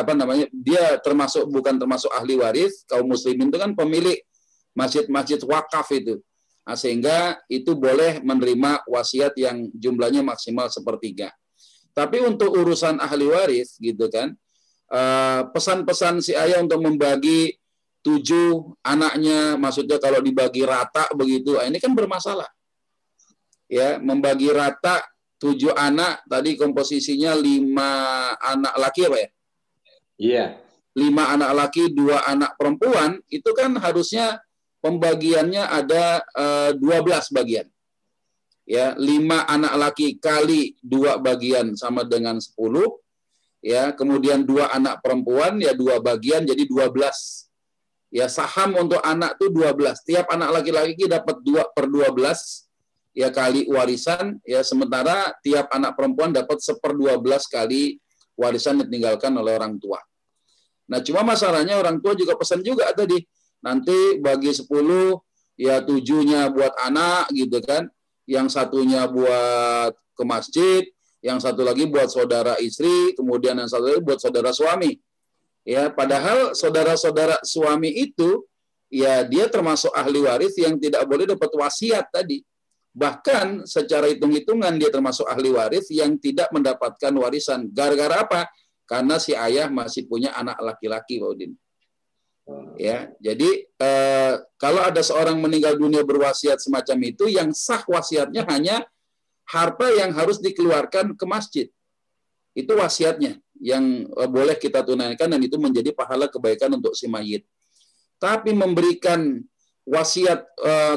bukan termasuk ahli waris. Kaum muslimin itu kan pemilik masjid-masjid wakaf itu. Nah, sehingga itu boleh menerima wasiat yang jumlahnya maksimal 1/3. Tapi untuk urusan ahli waris gitu kan, pesan-pesan si ayah untuk membagi 7 anaknya, maksudnya kalau dibagi rata begitu, ini kan bermasalah. Ya, membagi rata 7 anak, tadi komposisinya 5 anak laki apa ya? Iya. 5 anak laki, 2 anak perempuan, itu kan harusnya pembagiannya ada 12 bagian. Ya, 5 anak laki kali 2 bagian sama dengan 10. Ya, kemudian 2 anak perempuan ya 2 bagian jadi 12. Ya, saham untuk anak tuh 12. Tiap anak laki-laki dapat 2/12. Ya, kali warisan, ya, sementara tiap anak perempuan dapat 1/12 kali warisan ditinggalkan oleh orang tua. Nah, cuma masalahnya orang tua juga pesan juga tadi, nanti bagi 10, ya 7-nya buat anak gitu kan, yang 1-nya buat ke masjid, yang 1 lagi buat saudara istri, kemudian yang 1 lagi buat saudara suami. Ya, padahal saudara-saudara suami itu, ya dia termasuk ahli waris yang tidak boleh dapat wasiat tadi. Bahkan secara hitung-hitungan dia termasuk ahli waris yang tidak mendapatkan warisan. Gara-gara apa? Karena si ayah masih punya anak laki-laki, Pak Udin. Ya, jadi kalau ada seorang meninggal dunia berwasiat semacam itu, yang sah wasiatnya hanya harta yang harus dikeluarkan ke masjid. Itu wasiatnya yang boleh kita tunaikan, dan itu menjadi pahala kebaikan untuk si mayit. Tapi memberikan wasiat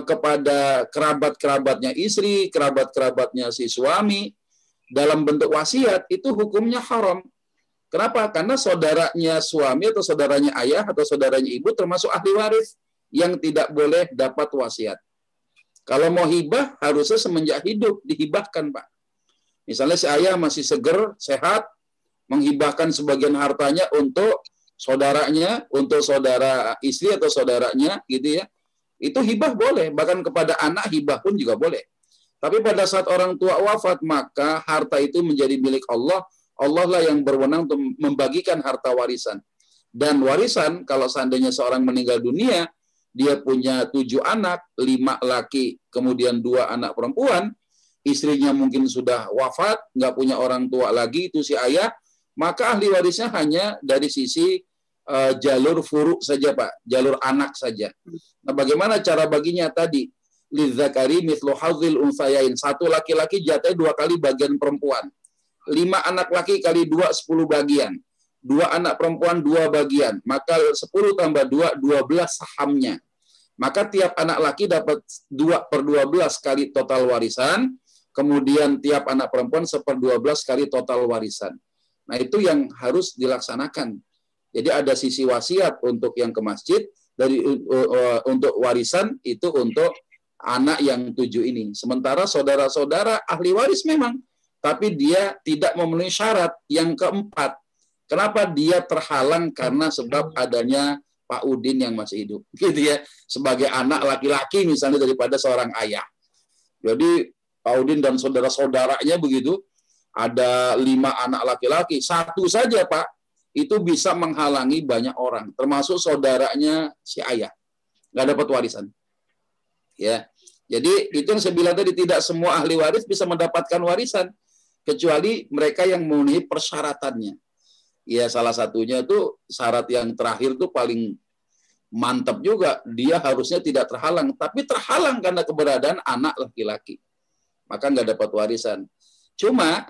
kepada kerabat-kerabatnya istri, kerabat-kerabatnya si suami, dalam bentuk wasiat itu hukumnya haram. Kenapa? Karena saudaranya suami atau saudaranya ayah atau saudaranya ibu termasuk ahli waris yang tidak boleh dapat wasiat. Kalau mau hibah harusnya semenjak hidup dihibahkan, Pak. Misalnya si ayah masih seger, sehat, menghibahkan sebagian hartanya untuk saudaranya, untuk saudara istri atau saudaranya, gitu ya. Itu hibah boleh, bahkan kepada anak hibah pun juga boleh. Tapi pada saat orang tua wafat, maka harta itu menjadi milik Allah. Allah lah yang berwenang untuk membagikan harta warisan. Dan warisan, kalau seandainya seorang meninggal dunia, dia punya 7 anak, 5 laki, kemudian 2 anak perempuan, istrinya mungkin sudah wafat, nggak punya orang tua lagi, itu si ayah, maka ahli warisnya hanya dari sisi jalur furu saja, Pak, jalur anak saja. Nah, bagaimana cara baginya tadi? Lidzakari mithlu hadzil unsayain. 1 laki-laki jatahnya 2 kali bagian perempuan. 5 anak laki kali 2, 10 bagian. 2 anak perempuan 2 bagian. Maka 10 tambah 2, 12 sahamnya. Maka tiap anak laki dapat 2/12 kali total warisan. Kemudian tiap anak perempuan 1/12 kali total warisan. Nah, itu yang harus dilaksanakan. Jadi ada sisi wasiat untuk yang ke masjid, untuk warisan itu untuk anak yang 7 ini. Sementara saudara-saudara ahli waris memang, tapi dia tidak memenuhi syarat yang keempat. Kenapa? Dia terhalang karena sebab adanya Pak Udin yang masih hidup, gitu ya, sebagai anak laki-laki misalnya daripada seorang ayah. Jadi Pak Udin dan saudara-saudaranya begitu, ada 5 anak laki-laki, 1 saja, Pak, itu bisa menghalangi banyak orang, termasuk saudaranya si ayah, nggak dapat warisan. Ya, jadi itu yang saya bilang tadi, tidak semua ahli waris bisa mendapatkan warisan, kecuali mereka yang memenuhi persyaratannya. Ya, salah satunya itu syarat yang terakhir itu paling mantap juga, dia harusnya tidak terhalang, tapi terhalang karena keberadaan anak laki-laki, maka nggak dapat warisan. Cuma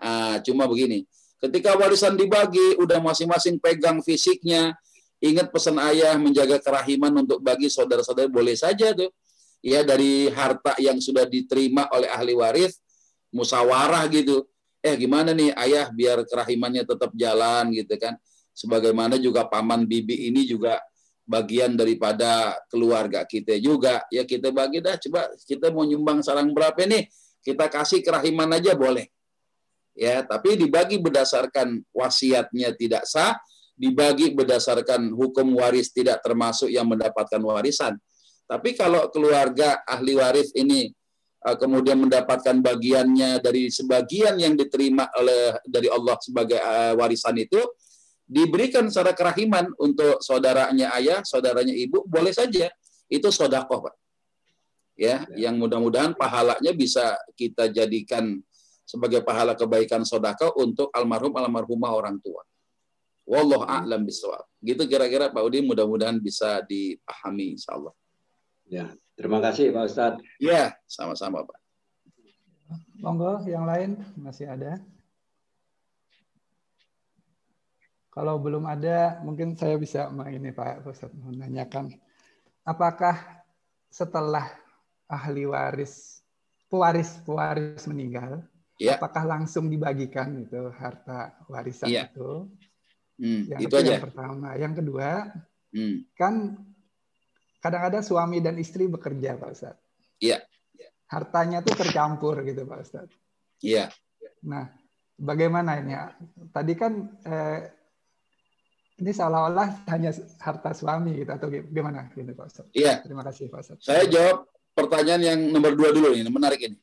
begini, ketika warisan dibagi, udah masing-masing pegang fisiknya, ingat pesan ayah menjaga kerahiman untuk bagi saudara-saudara, boleh saja tuh. Ya, dari harta yang sudah diterima oleh ahli waris, musyawarah gitu. Gimana nih ayah biar kerahimannya tetap jalan gitu kan. Sebagaimana juga paman bibi ini juga bagian daripada keluarga kita juga. Ya, kita bagi dah, coba kita mau nyumbang sarang berapa nih? Kita kasih kerahiman aja boleh. Ya, tapi dibagi berdasarkan wasiatnya tidak sah, dibagi berdasarkan hukum waris tidak termasuk yang mendapatkan warisan. Tapi kalau keluarga ahli waris ini kemudian mendapatkan bagiannya dari sebagian yang diterima dari Allah sebagai warisan itu, diberikan secara kerahiman untuk saudaranya ayah, saudaranya ibu, boleh saja. Itu sedekah, Pak. Ya, yang mudah-mudahan pahalanya bisa kita jadikan sebagai pahala kebaikan sedekah untuk almarhumah orang tua. Wallahu a'lam bishawab. Gitu kira-kira Pak Udin, mudah-mudahan bisa dipahami insyaallah.
Ya, terima kasih Pak Ustadz.
Ya, sama-sama Pak.
Monggo, yang lain masih ada? Kalau belum ada, mungkin saya bisa ini Pak Ustadz menanyakan, apakah setelah ahli waris, pewaris meninggal, ya, apakah langsung dibagikan itu harta warisan
ya.
Itu?
Itu aja.
Yang pertama. Yang kedua, kan kadang-kadang suami dan istri bekerja, Pak Ustadz.
Iya.
Hartanya tuh tercampur gitu, Pak Ustadz.
Iya.
Nah, bagaimana ini? Tadi kan ini seolah-olah hanya harta suami gitu, atau gimana gitu, Pak Ustadz?
Iya.
Terima kasih, Pak Ustadz.
Saya jawab pertanyaan yang nomor 2 dulu ini, menarik ini.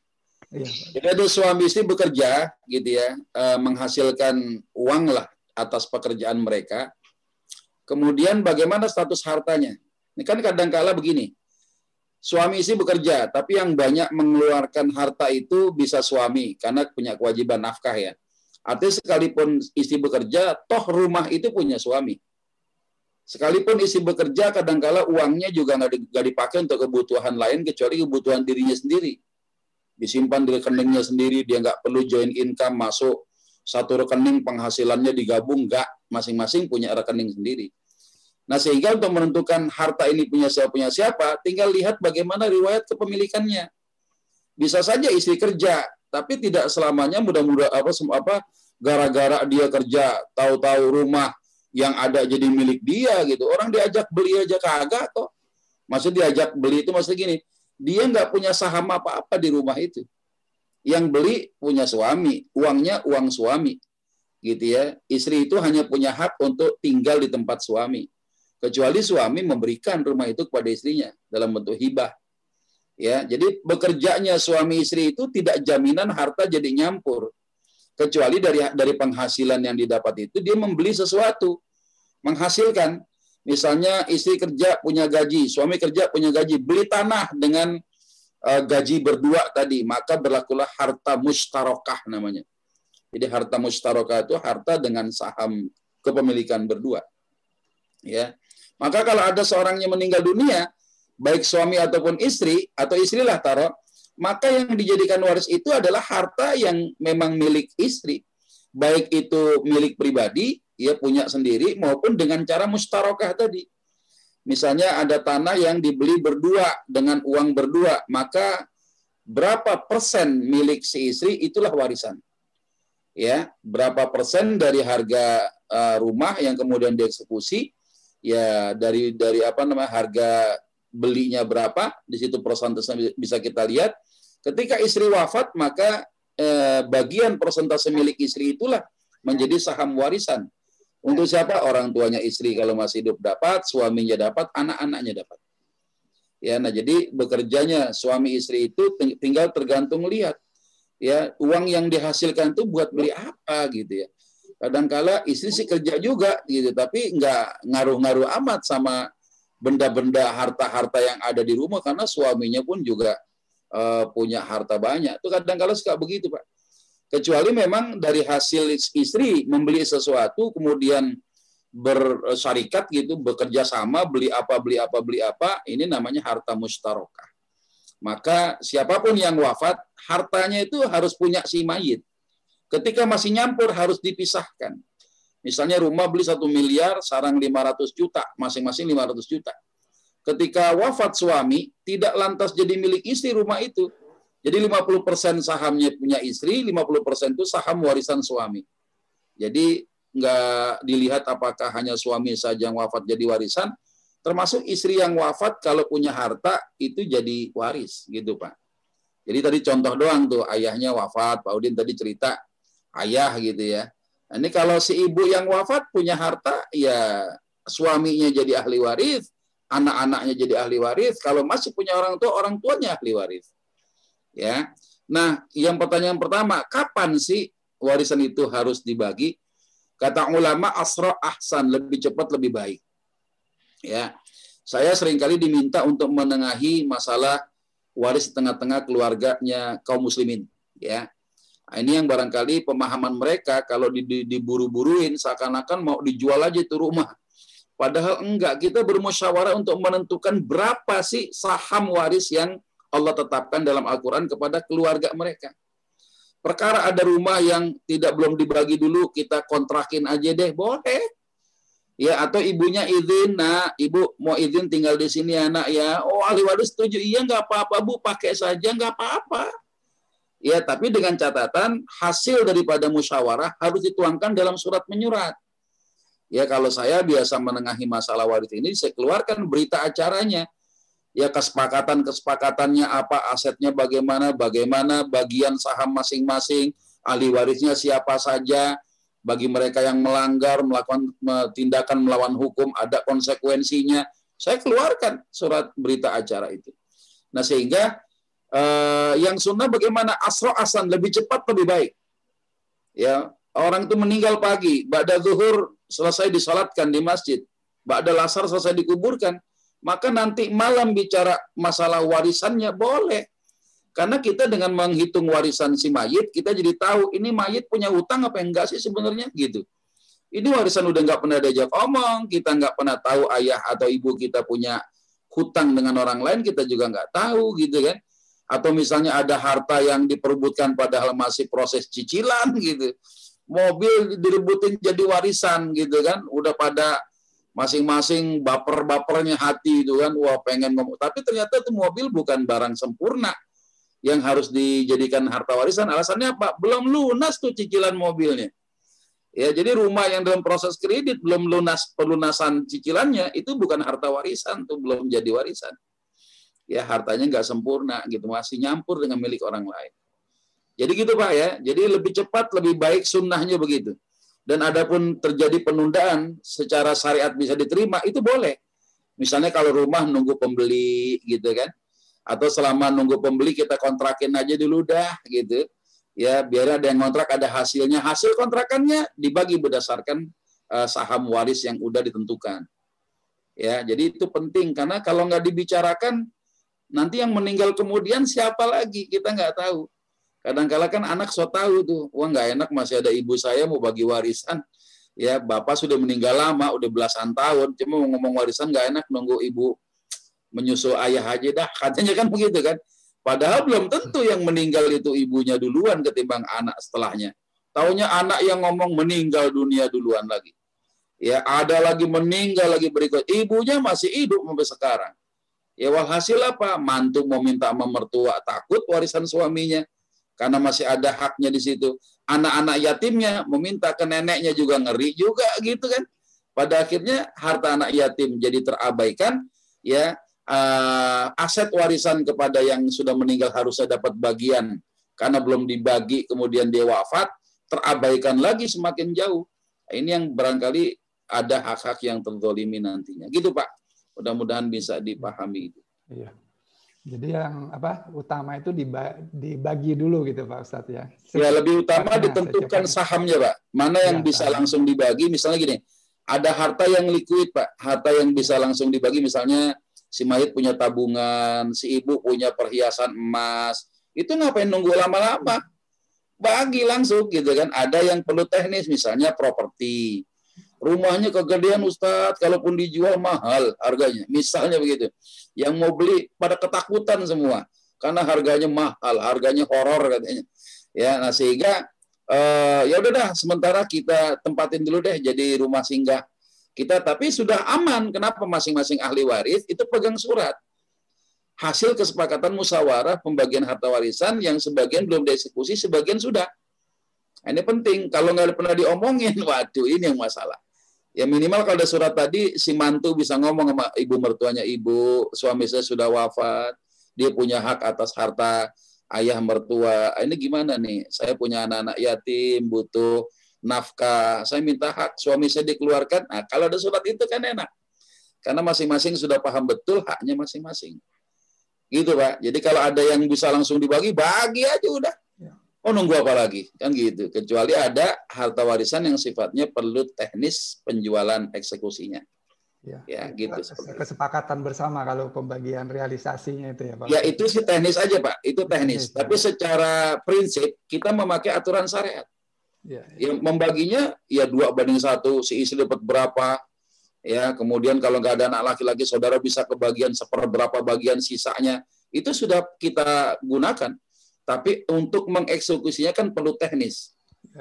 Iya,
Jadi ada suami istri bekerja gitu ya, menghasilkan uang lah atas pekerjaan mereka. Kemudian bagaimana status hartanya? Ini kan kadang-kala begini, suami istri bekerja, tapi yang banyak mengeluarkan harta itu bisa suami, karena punya kewajiban nafkah ya. Artinya sekalipun istri bekerja, toh rumah itu punya suami. Sekalipun istri bekerja, kadang-kala uangnya juga nggak dipakai untuk kebutuhan lain, kecuali kebutuhan dirinya sendiri. Disimpan di rekeningnya sendiri, dia nggak perlu join income, masuk satu rekening penghasilannya digabung, nggak, masing-masing punya rekening sendiri. Nah, sehingga untuk menentukan harta ini punya siapa, tinggal lihat bagaimana riwayat kepemilikannya. Bisa saja istri kerja, tapi tidak selamanya mudah-mudahan gara-gara dia kerja, tahu-tahu rumah yang ada jadi milik dia gitu. Orang diajak beli aja kagak kok. Maksud diajak beli itu maksud gini, dia nggak punya saham apa-apa di rumah itu. Yang beli punya suami, uangnya uang suami. Gitu ya. Istri itu hanya punya hak untuk tinggal di tempat suami. Kecuali suami memberikan rumah itu kepada istrinya dalam bentuk hibah. Ya, jadi bekerjanya suami istri itu tidak jaminan harta jadi nyampur. Kecuali dari penghasilan yang didapat itu dia membeli sesuatu, menghasilkan. Misalnya istri kerja punya gaji, suami kerja punya gaji, beli tanah dengan gaji berdua tadi, maka berlakulah harta mustarokah namanya. Jadi harta mustarokah itu harta dengan saham kepemilikan berdua. Ya, maka kalau ada seorang yang meninggal dunia, baik suami ataupun istri, atau istrilah taruh, maka yang dijadikan waris itu adalah harta yang memang milik istri. Baik itu milik pribadi, ya punya sendiri, maupun dengan cara mustarokah tadi. Misalnya ada tanah yang dibeli berdua dengan uang berdua, maka berapa persen milik si istri itulah warisan. Ya, berapa persen dari harga rumah yang kemudian dieksekusi, ya dari harga belinya berapa, di situ persentase bisa kita lihat. Ketika istri wafat, maka bagian persentase milik istri itulah menjadi saham warisan. Untuk siapa? Orang tuanya istri kalau masih hidup dapat, suaminya dapat, anak-anaknya dapat. Ya, nah jadi bekerjanya suami istri itu tinggal tergantung lihat. Ya, uang yang dihasilkan itu buat beli apa gitu ya. Kadang-kala istri sih kerja juga gitu, tapi nggak ngaruh-ngaruh amat sama benda-benda harta-harta yang ada di rumah karena suaminya pun juga punya harta banyak. Itu kadang-kala suka begitu, Pak. Kecuali memang dari hasil istri membeli sesuatu kemudian bersyarikat gitu, bekerja sama, beli apa, ini namanya harta mustarokah. Maka siapapun yang wafat, hartanya itu harus punya si mayit. Ketika masih nyampur harus dipisahkan. Misalnya rumah beli 1 miliar, sarang 500 juta, masing-masing 500 juta. Ketika wafat suami, tidak lantas jadi milik istri rumah itu. Jadi 50% sahamnya punya istri, 50% itu saham warisan suami. Jadi nggak dilihat apakah hanya suami saja yang wafat jadi warisan, termasuk istri yang wafat kalau punya harta itu jadi waris, gitu Pak. Jadi tadi contoh doang tuh, ayahnya wafat, Pak Udin tadi cerita ayah gitu ya. Nah, ini kalau si ibu yang wafat punya harta, ya suaminya jadi ahli waris, anak-anaknya jadi ahli waris. Kalau masih punya orang tuanya ahli waris. Ya. Nah, yang pertanyaan pertama, kapan sih warisan itu harus dibagi? Kata ulama, asra ahsan, lebih cepat lebih baik. Ya. Saya seringkali diminta untuk menengahi masalah waris di tengah-tengah keluarganya kaum muslimin, ya. Nah, ini yang barangkali pemahaman mereka kalau diburu-buruin seakan-akan mau dijual aja itu rumah. Padahal enggak, kita bermusyawarah untuk menentukan berapa sih saham waris yang Allah tetapkan dalam Al-Quran kepada keluarga mereka. Perkara ada rumah yang belum dibagi dulu, kita kontrakin aja deh, boleh. Ya, atau ibunya izin, nah ibu mau izin tinggal di sini anak ya. Oh, ahli waris setuju, iya nggak apa-apa Bu, pakai saja nggak apa-apa. Ya, tapi dengan catatan hasil daripada musyawarah harus dituangkan dalam surat menyurat. Ya, kalau saya biasa menengahi masalah waris ini, saya keluarkan berita acaranya. Ya, kesepakatannya apa, asetnya bagaimana bagian saham masing-masing, ahli warisnya siapa saja, bagi mereka yang melanggar, melakukan tindakan melawan hukum, ada konsekuensinya. Saya keluarkan surat berita acara itu. Nah, sehingga yang sunnah bagaimana? Asra asan, lebih cepat lebih baik. Ya, orang itu meninggal pagi, ba'da zuhur selesai disalatkan di masjid, ba'da lasar selesai dikuburkan, maka nanti malam bicara masalah warisannya boleh. Karena kita dengan menghitung warisan si mayit, kita jadi tahu ini mayit punya utang apa enggak sih sebenarnya gitu. Ini warisan udah nggak pernah diajak omong, kita nggak pernah tahu ayah atau ibu kita punya hutang dengan orang lain, kita juga nggak tahu gitu kan. Atau misalnya ada harta yang diperebutkan padahal masih proses cicilan gitu. Mobil direbutin jadi warisan gitu kan, udah pada masing-masing baper-bapernya hati itu kan, wah pengen ngomong. Tapi ternyata itu mobil bukan barang sempurna. yang harus dijadikan harta warisan. Alasannya apa? Belum lunas tuh cicilan mobilnya. Ya, jadi rumah yang dalam proses kredit belum lunas pelunasan cicilannya itu bukan harta warisan, tuh belum jadi warisan. Ya, hartanya nggak sempurna gitu, masih nyampur dengan milik orang lain. Jadi gitu Pak ya. Jadi lebih cepat, lebih baik sunnahnya begitu. Dan adapun terjadi penundaan secara syariat bisa diterima, itu boleh. Misalnya kalau rumah nunggu pembeli gitu kan. Atau selama nunggu pembeli kita kontrakin aja dulu dah gitu. Ya, biar ada yang kontrak, ada hasilnya. Hasil kontrakannya dibagi berdasarkan saham waris yang udah ditentukan. Ya, jadi itu penting karena kalau nggak dibicarakan nanti yang meninggal kemudian siapa lagi kita nggak tahu. Kadang-kala kan anak so tahu tuh, wah nggak enak masih ada ibu saya mau bagi warisan. Ya, bapak sudah meninggal lama, udah belasan tahun, cuma mau ngomong warisan nggak enak, nunggu ibu menyusul ayah aja dah, katanya kan begitu kan. Padahal belum tentu yang meninggal itu ibunya duluan ketimbang anak setelahnya. Taunya anak yang ngomong meninggal dunia duluan lagi. Ya, ada lagi meninggal lagi berikut. Ibunya masih hidup sampai sekarang. Ya, walhasil apa? Mantu mau minta sama mertua, takut warisan suaminya karena masih ada haknya di situ. Anak-anak yatimnya meminta ke neneknya juga, ngeri juga gitu kan. Pada akhirnya harta anak yatim jadi terabaikan, ya. Aset warisan kepada yang sudah meninggal harusnya dapat bagian karena belum dibagi kemudian dia wafat, terabaikan lagi semakin jauh. Ini yang barangkali ada hak-hak yang terzolimi nantinya gitu Pak, mudah-mudahan bisa dipahami itu.
Iya. Jadi yang utama itu dibagi dulu gitu Pak Ustadz ya.
Ya, lebih utama ditentukan sahamnya Pak, mana yang bisa langsung dibagi. Misalnya gini, ada harta yang likuid Pak, harta yang bisa langsung dibagi, misalnya si mayit punya tabungan, si ibu punya perhiasan emas. Itu ngapain nunggu lama-lama? Bagi langsung gitu kan. Ada yang perlu teknis, misalnya properti. Rumahnya kegedean Ustadz, kalaupun dijual mahal harganya. Misalnya begitu. Yang mau beli pada ketakutan semua. Karena harganya mahal, harganya horor katanya. Ya, nah sehingga ya udah dah, sementara kita tempatin dulu deh jadi rumah singgah. Kita tapi sudah aman. Kenapa? Masing-masing ahli waris itu pegang surat hasil kesepakatan musyawarah pembagian harta warisan yang sebagian belum dieksekusi, sebagian sudah. Ini penting. Kalau nggak pernah diomongin, waduh ini yang masalah. Ya minimal kalau ada surat tadi, si mantu bisa ngomong sama ibu mertuanya, ibu, suami saya sudah wafat, dia punya hak atas harta ayah mertua. Ini gimana nih? Saya punya anak-anak yatim, butuh nafkah, saya minta hak suami saya dikeluarkan. Nah, kalau ada surat itu kan enak. Karena masing-masing sudah paham betul haknya masing-masing. Gitu, Pak. Jadi kalau ada yang bisa langsung dibagi, bagi aja udah. Oh, nunggu apa lagi? Kan gitu. Kecuali ada harta warisan yang sifatnya perlu teknis penjualan eksekusinya. Ya gitu.
Kesepakatan bersama kalau pembagian realisasinya itu ya, Pak.
Ya, itu sih teknis aja, Pak. Itu teknis. Tapi secara prinsip, kita memakai aturan syariat. Yang membaginya ya 2:1, si istri dapat berapa, ya kemudian kalau nggak ada anak laki-laki saudara bisa kebagian seperberapa bagian sisanya, itu sudah kita gunakan. Tapi untuk mengeksekusinya kan perlu teknis,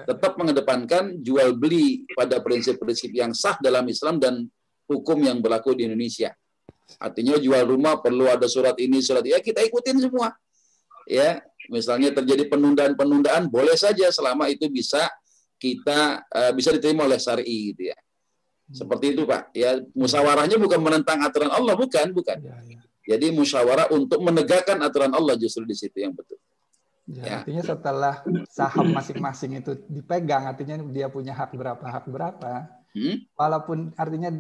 tetap mengedepankan jual beli pada prinsip-prinsip yang sah dalam Islam dan hukum yang berlaku di Indonesia. Artinya jual rumah perlu ada surat ini, surat ya kita ikutin semua. Ya, misalnya terjadi penundaan-penundaan boleh saja selama itu bisa kita bisa diterima oleh syar'i gitu ya. Seperti itu Pak. Ya, musyawarahnya bukan menentang aturan Allah, bukan. Jadi musyawarah untuk menegakkan aturan Allah justru di situ yang betul.
Ya. Artinya setelah saham masing-masing itu dipegang, artinya dia punya hak berapa. Walaupun artinya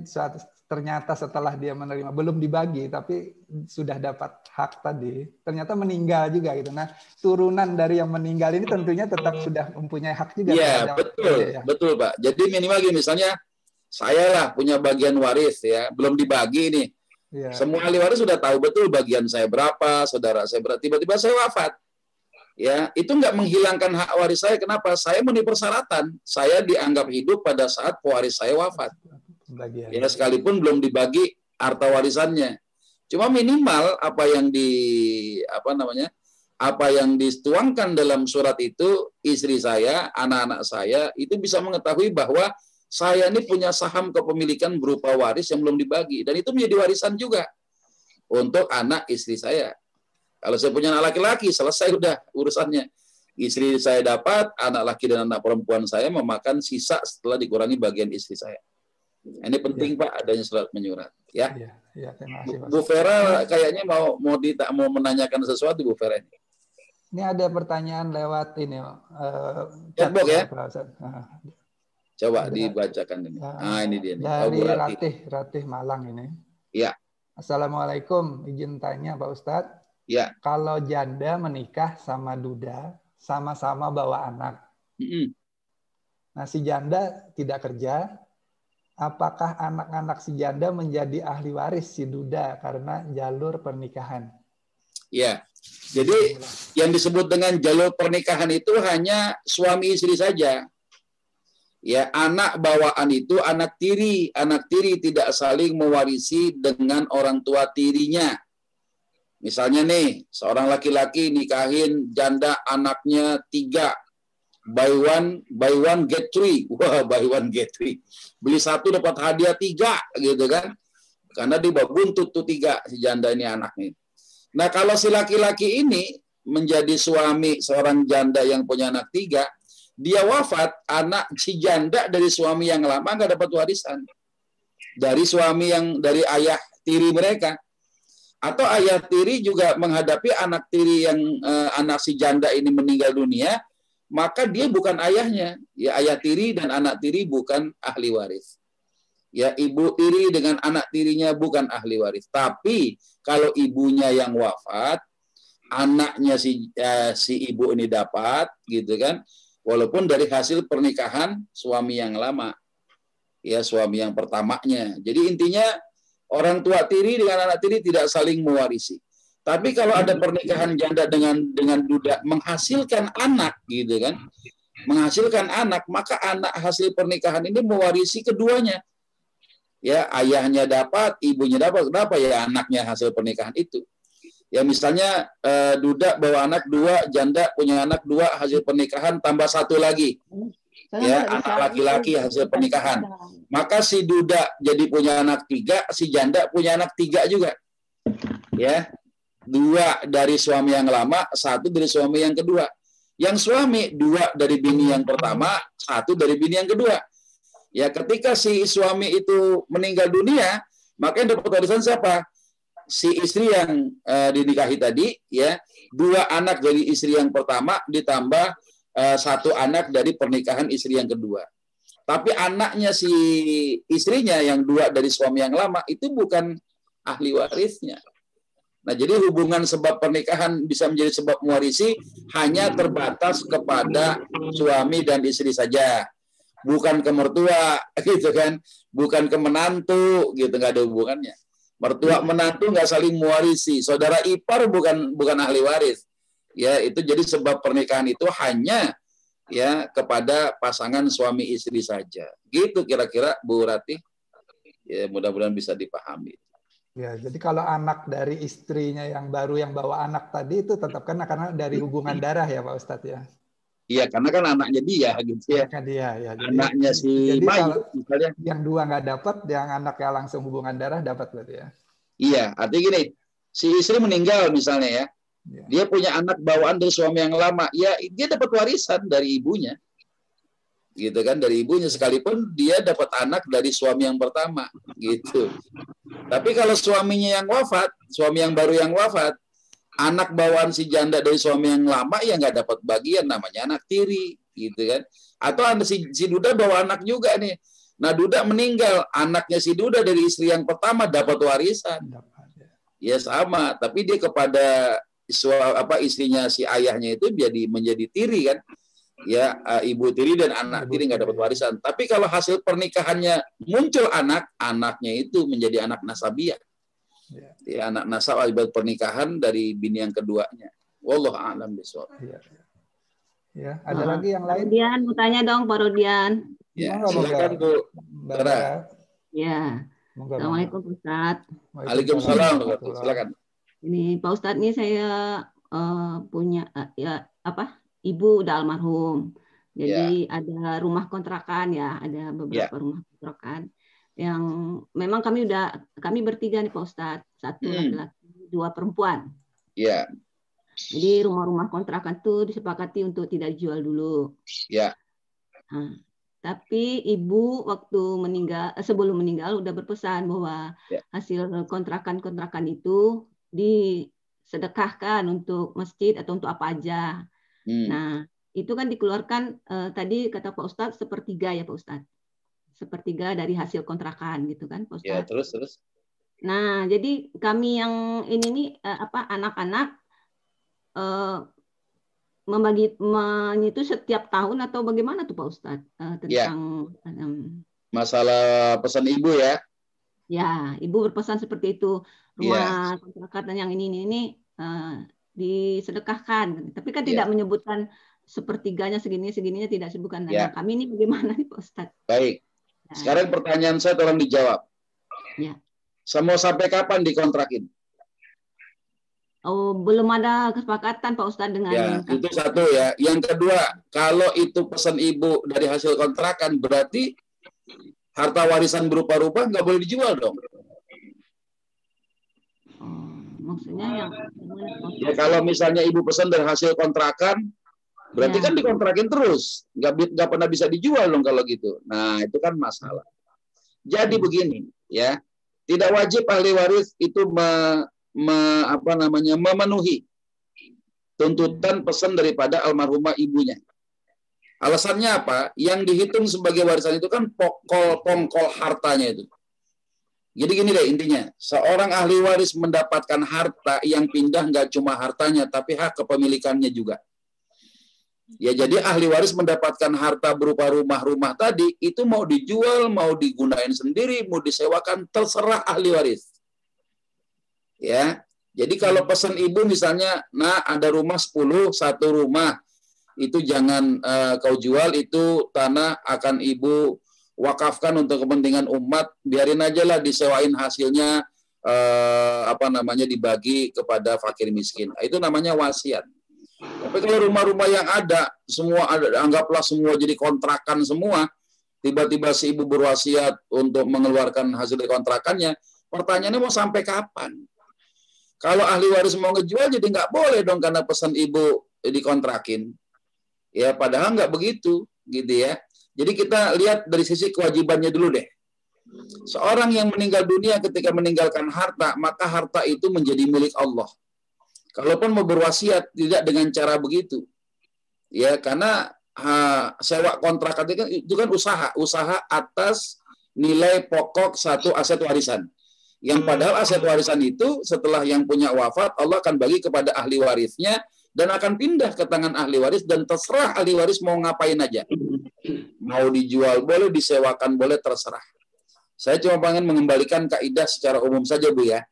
ternyata setelah dia menerima belum dibagi tapi sudah dapat hak tadi, ternyata meninggal juga gitu. Nah, turunan dari yang meninggal ini tentunya tetap sudah mempunyai hak juga.
Iya, betul Pak. Jadi minimal gini, misalnya saya lah punya bagian waris ya, belum dibagi nih. Ya. Semua ahli waris sudah tahu betul bagian saya berapa, saudara saya berapa. Tiba-tiba saya wafat. Ya, itu nggak menghilangkan hak waris saya. Kenapa? Saya memenuhi persyaratan. Saya dianggap hidup pada saat pewaris saya wafat. Ya, sekalipun belum dibagi harta warisannya. Cuma minimal apa yang dituangkan dalam surat itu, istri saya, anak-anak saya itu bisa mengetahui bahwa saya ini punya saham kepemilikan berupa waris yang belum dibagi, dan itu menjadi warisan juga untuk anak istri saya. Kalau saya punya anak laki-laki, selesai udah urusannya. Istri saya dapat, anak laki dan anak perempuan saya memakan sisa setelah dikurangi bagian istri saya. Ini penting Pak, adanya surat menyurat. Ya.
Terima kasih, Pak.
Bu Vera kayaknya mau menanyakan sesuatu, Bu Vera.
Ini ada pertanyaan lewat ini,
chatbox ya.
Nah,
coba dibacakan ini. Ini dia nih.
Dari Ratih Malang ini.
Ya.
Assalamualaikum, izin tanya Pak Ustadz.
Ya.
Kalau janda menikah sama duda, sama-sama bawa anak. Nah, si janda tidak kerja, apakah anak-anak si janda menjadi ahli waris si duda karena jalur pernikahan?
Ya, jadi yang disebut dengan jalur pernikahan itu hanya suami istri saja. Ya, anak bawaan itu anak tiri. Anak tiri tidak saling mewarisi dengan orang tua tirinya. Misalnya nih, seorang laki-laki nikahin janda anaknya 3. Buy one get 3. Wah, buy one get 3. Beli 1 dapat hadiah 3 gitu kan. Karena dia buntut tuh 3 si janda ini anaknya. Nah, kalau si laki-laki ini menjadi suami seorang janda yang punya anak 3, dia wafat, anak si janda dari suami yang lama nggak dapat warisan. Dari suami dari ayah tiri mereka. Atau ayah tiri juga menghadapi anak tiri yang anak si janda ini meninggal dunia, maka dia bukan ayahnya. Ya, ayah tiri dan anak tiri bukan ahli waris. Ya, ibu tiri dengan anak tirinya bukan ahli waris. Tapi kalau ibunya yang wafat, anaknya si ibu ini dapat, gitu kan? Walaupun dari hasil pernikahan suami yang lama, ya suami yang pertamanya. Jadi intinya orang tua tiri dengan anak tiri tidak saling mewarisi. Tapi kalau ada pernikahan janda dengan duda menghasilkan anak, gitu kan? Menghasilkan anak, maka anak hasil pernikahan ini mewarisi keduanya. Ya, ayahnya dapat, ibunya dapat. Kenapa? Ya anaknya hasil pernikahan itu. Ya misalnya duda bawa anak 2, janda punya anak 2 hasil pernikahan tambah 1 lagi. Ya, anak laki-laki hasil pernikahan. Maka si duda jadi punya anak 3, si janda punya anak 3 juga. Ya. 2 dari suami yang lama, 1 dari suami yang kedua. Yang suami 2 dari bini yang pertama, 1 dari bini yang kedua. Ya, ketika si suami itu meninggal dunia, maka yang dapat warisan siapa? Si istri yang dinikahi tadi, ya, 2 anak dari istri yang pertama ditambah 1 anak dari pernikahan istri yang kedua. Tapi anaknya si istrinya yang 2 dari suami yang lama itu bukan ahli warisnya. Nah, jadi hubungan sebab pernikahan bisa menjadi sebab mewarisi hanya terbatas kepada suami dan istri saja. Bukan ke mertua, gitu kan? Bukan ke menantu, gitu, nggak ada hubungannya. Mertua menantu nggak saling mewarisi. Saudara ipar bukan ahli waris. Ya, itu jadi sebab pernikahan itu hanya ya kepada pasangan suami istri saja. Gitu kira-kira Bu Ratih. Ya, mudah-mudahan bisa dipahami.
Ya, jadi kalau anak dari istrinya yang baru yang bawa anak tadi itu tetap karena dari hubungan darah ya Pak Ustadz ya.
Iya, karena kan anaknya dia gitu ya.
Ya.
Anaknya si Bayu misalnya.
Yang 2 nggak dapat, yang anaknya langsung hubungan darah dapat berarti ya.
Iya, artinya gini, si istri meninggal misalnya ya. Dia punya anak bawaan dari suami yang lama, ya dia dapat warisan dari ibunya. Gitu kan, dari ibunya, sekalipun dia dapat anak dari suami yang pertama, gitu. Tapi kalau suaminya yang wafat, suami yang baru yang wafat, anak bawaan si janda dari suami yang lama ya nggak dapat bagian, namanya anak tiri, gitu kan. Atau si duda bawa anak juga nih. Nah, duda meninggal, anaknya si duda dari istri yang pertama dapat warisan. Ya sama, tapi dia kepada istrinya si ayahnya itu menjadi tiri kan. Ya, ibu tiri dan anak tiri nggak dapat warisan. Tapi kalau hasil pernikahannya muncul anaknya itu menjadi anak nasabiah. Ya, anak nasab akibat pernikahan dari bini yang keduanya. Wallahu a'lam bishawab.
Ya, ada lagi yang lain?
Rodian, mau tanya dong Pak Rodian.
Ya, silakan Bu.
Ya. Assalamualaikum Pak Ustadz.
Waalaikumsalam. Silakan.
Ini Pak Ustadz, ini saya punya ibu udah almarhum. Jadi ada rumah kontrakan ya, ada beberapa rumah kontrakan yang memang kami bertiga nih Pak Ustadz, 1 laki-laki, 2 perempuan.
Iya.
Jadi rumah-rumah kontrakan itu disepakati untuk tidak dijual dulu.
Ya.
Nah, tapi ibu waktu meninggal, sebelum meninggal udah berpesan bahwa hasil kontrakan-kontrakan itu disedekahkan untuk masjid atau untuk apa aja. Nah, itu kan dikeluarkan tadi kata Pak Ustadz sepertiga ya Pak Ustadz. Sepertiga dari hasil kontrakan gitu kan Pak Ustadz.
Ya, terus.
Nah, jadi kami yang ini nih anak-anak membagi itu setiap tahun atau bagaimana tuh Pak Ustadz tentang
masalah pesan ibu ya?
Ya, ibu berpesan seperti itu, rumah kontrakan yang ini disedekahkan, tapi kan tidak menyebutkan sepertiganya segininya tidak sebutkan. Nah, kami ini bagaimana nih Pak Ustadz?
Baik. Sekarang pertanyaan saya tolong dijawab.
Ya.
Mau sampai kapan dikontrakin?
Oh, belum ada kesepakatan Pak Ustadz dengan.
Ya, itu satu ya. Yang kedua, kalau itu pesan ibu dari hasil kontrakan, berarti harta warisan berupa rumah nggak boleh dijual dong.
Maksudnya yang
ya, kalau misalnya ibu pesan dari hasil kontrakan, berarti kan dikontrakin terus, nggak pernah bisa dijual dong kalau gitu. Nah, itu kan masalah. Jadi begini, ya, tidak wajib ahli waris itu memenuhi tuntutan pesan daripada almarhumah ibunya. Alasannya apa? Yang dihitung sebagai warisan itu kan pokol hartanya itu. Jadi gini deh intinya, seorang ahli waris mendapatkan harta yang pindah nggak cuma hartanya, tapi hak kepemilikannya juga. Ya, jadi ahli waris mendapatkan harta berupa rumah-rumah tadi, itu mau dijual, mau digunain sendiri, mau disewakan, terserah ahli waris. Ya, jadi kalau pesan ibu misalnya, nah ada rumah 10, satu rumah, itu jangan kau jual, itu tanah akan ibu wakafkan untuk kepentingan umat, biarin aja lah disewain hasilnya, dibagi kepada fakir miskin. Itu namanya wasiat. Tapi kalau rumah-rumah yang ada, semua ada, anggaplah semua jadi kontrakan semua, tiba-tiba si ibu berwasiat untuk mengeluarkan hasil dari kontrakannya, pertanyaannya mau sampai kapan? Kalau ahli waris mau ngejual jadi nggak boleh dong karena pesan ibu dikontrakin. Ya, padahal nggak begitu, gitu ya. Jadi kita lihat dari sisi kewajibannya dulu deh. Seorang yang meninggal dunia ketika meninggalkan harta, maka harta itu menjadi milik Allah. Kalaupun mau berwasiat tidak dengan cara begitu, ya karena sewa kontrak itu kan usaha atas nilai pokok satu aset warisan. Yang padahal aset warisan itu setelah yang punya wafat Allah akan bagi kepada ahli warisnya dan akan pindah ke tangan ahli waris dan terserah ahli waris mau ngapain aja, mau dijual boleh, disewakan boleh, terserah. Saya cuma pengen mengembalikan kaidah secara umum saja Bu ya.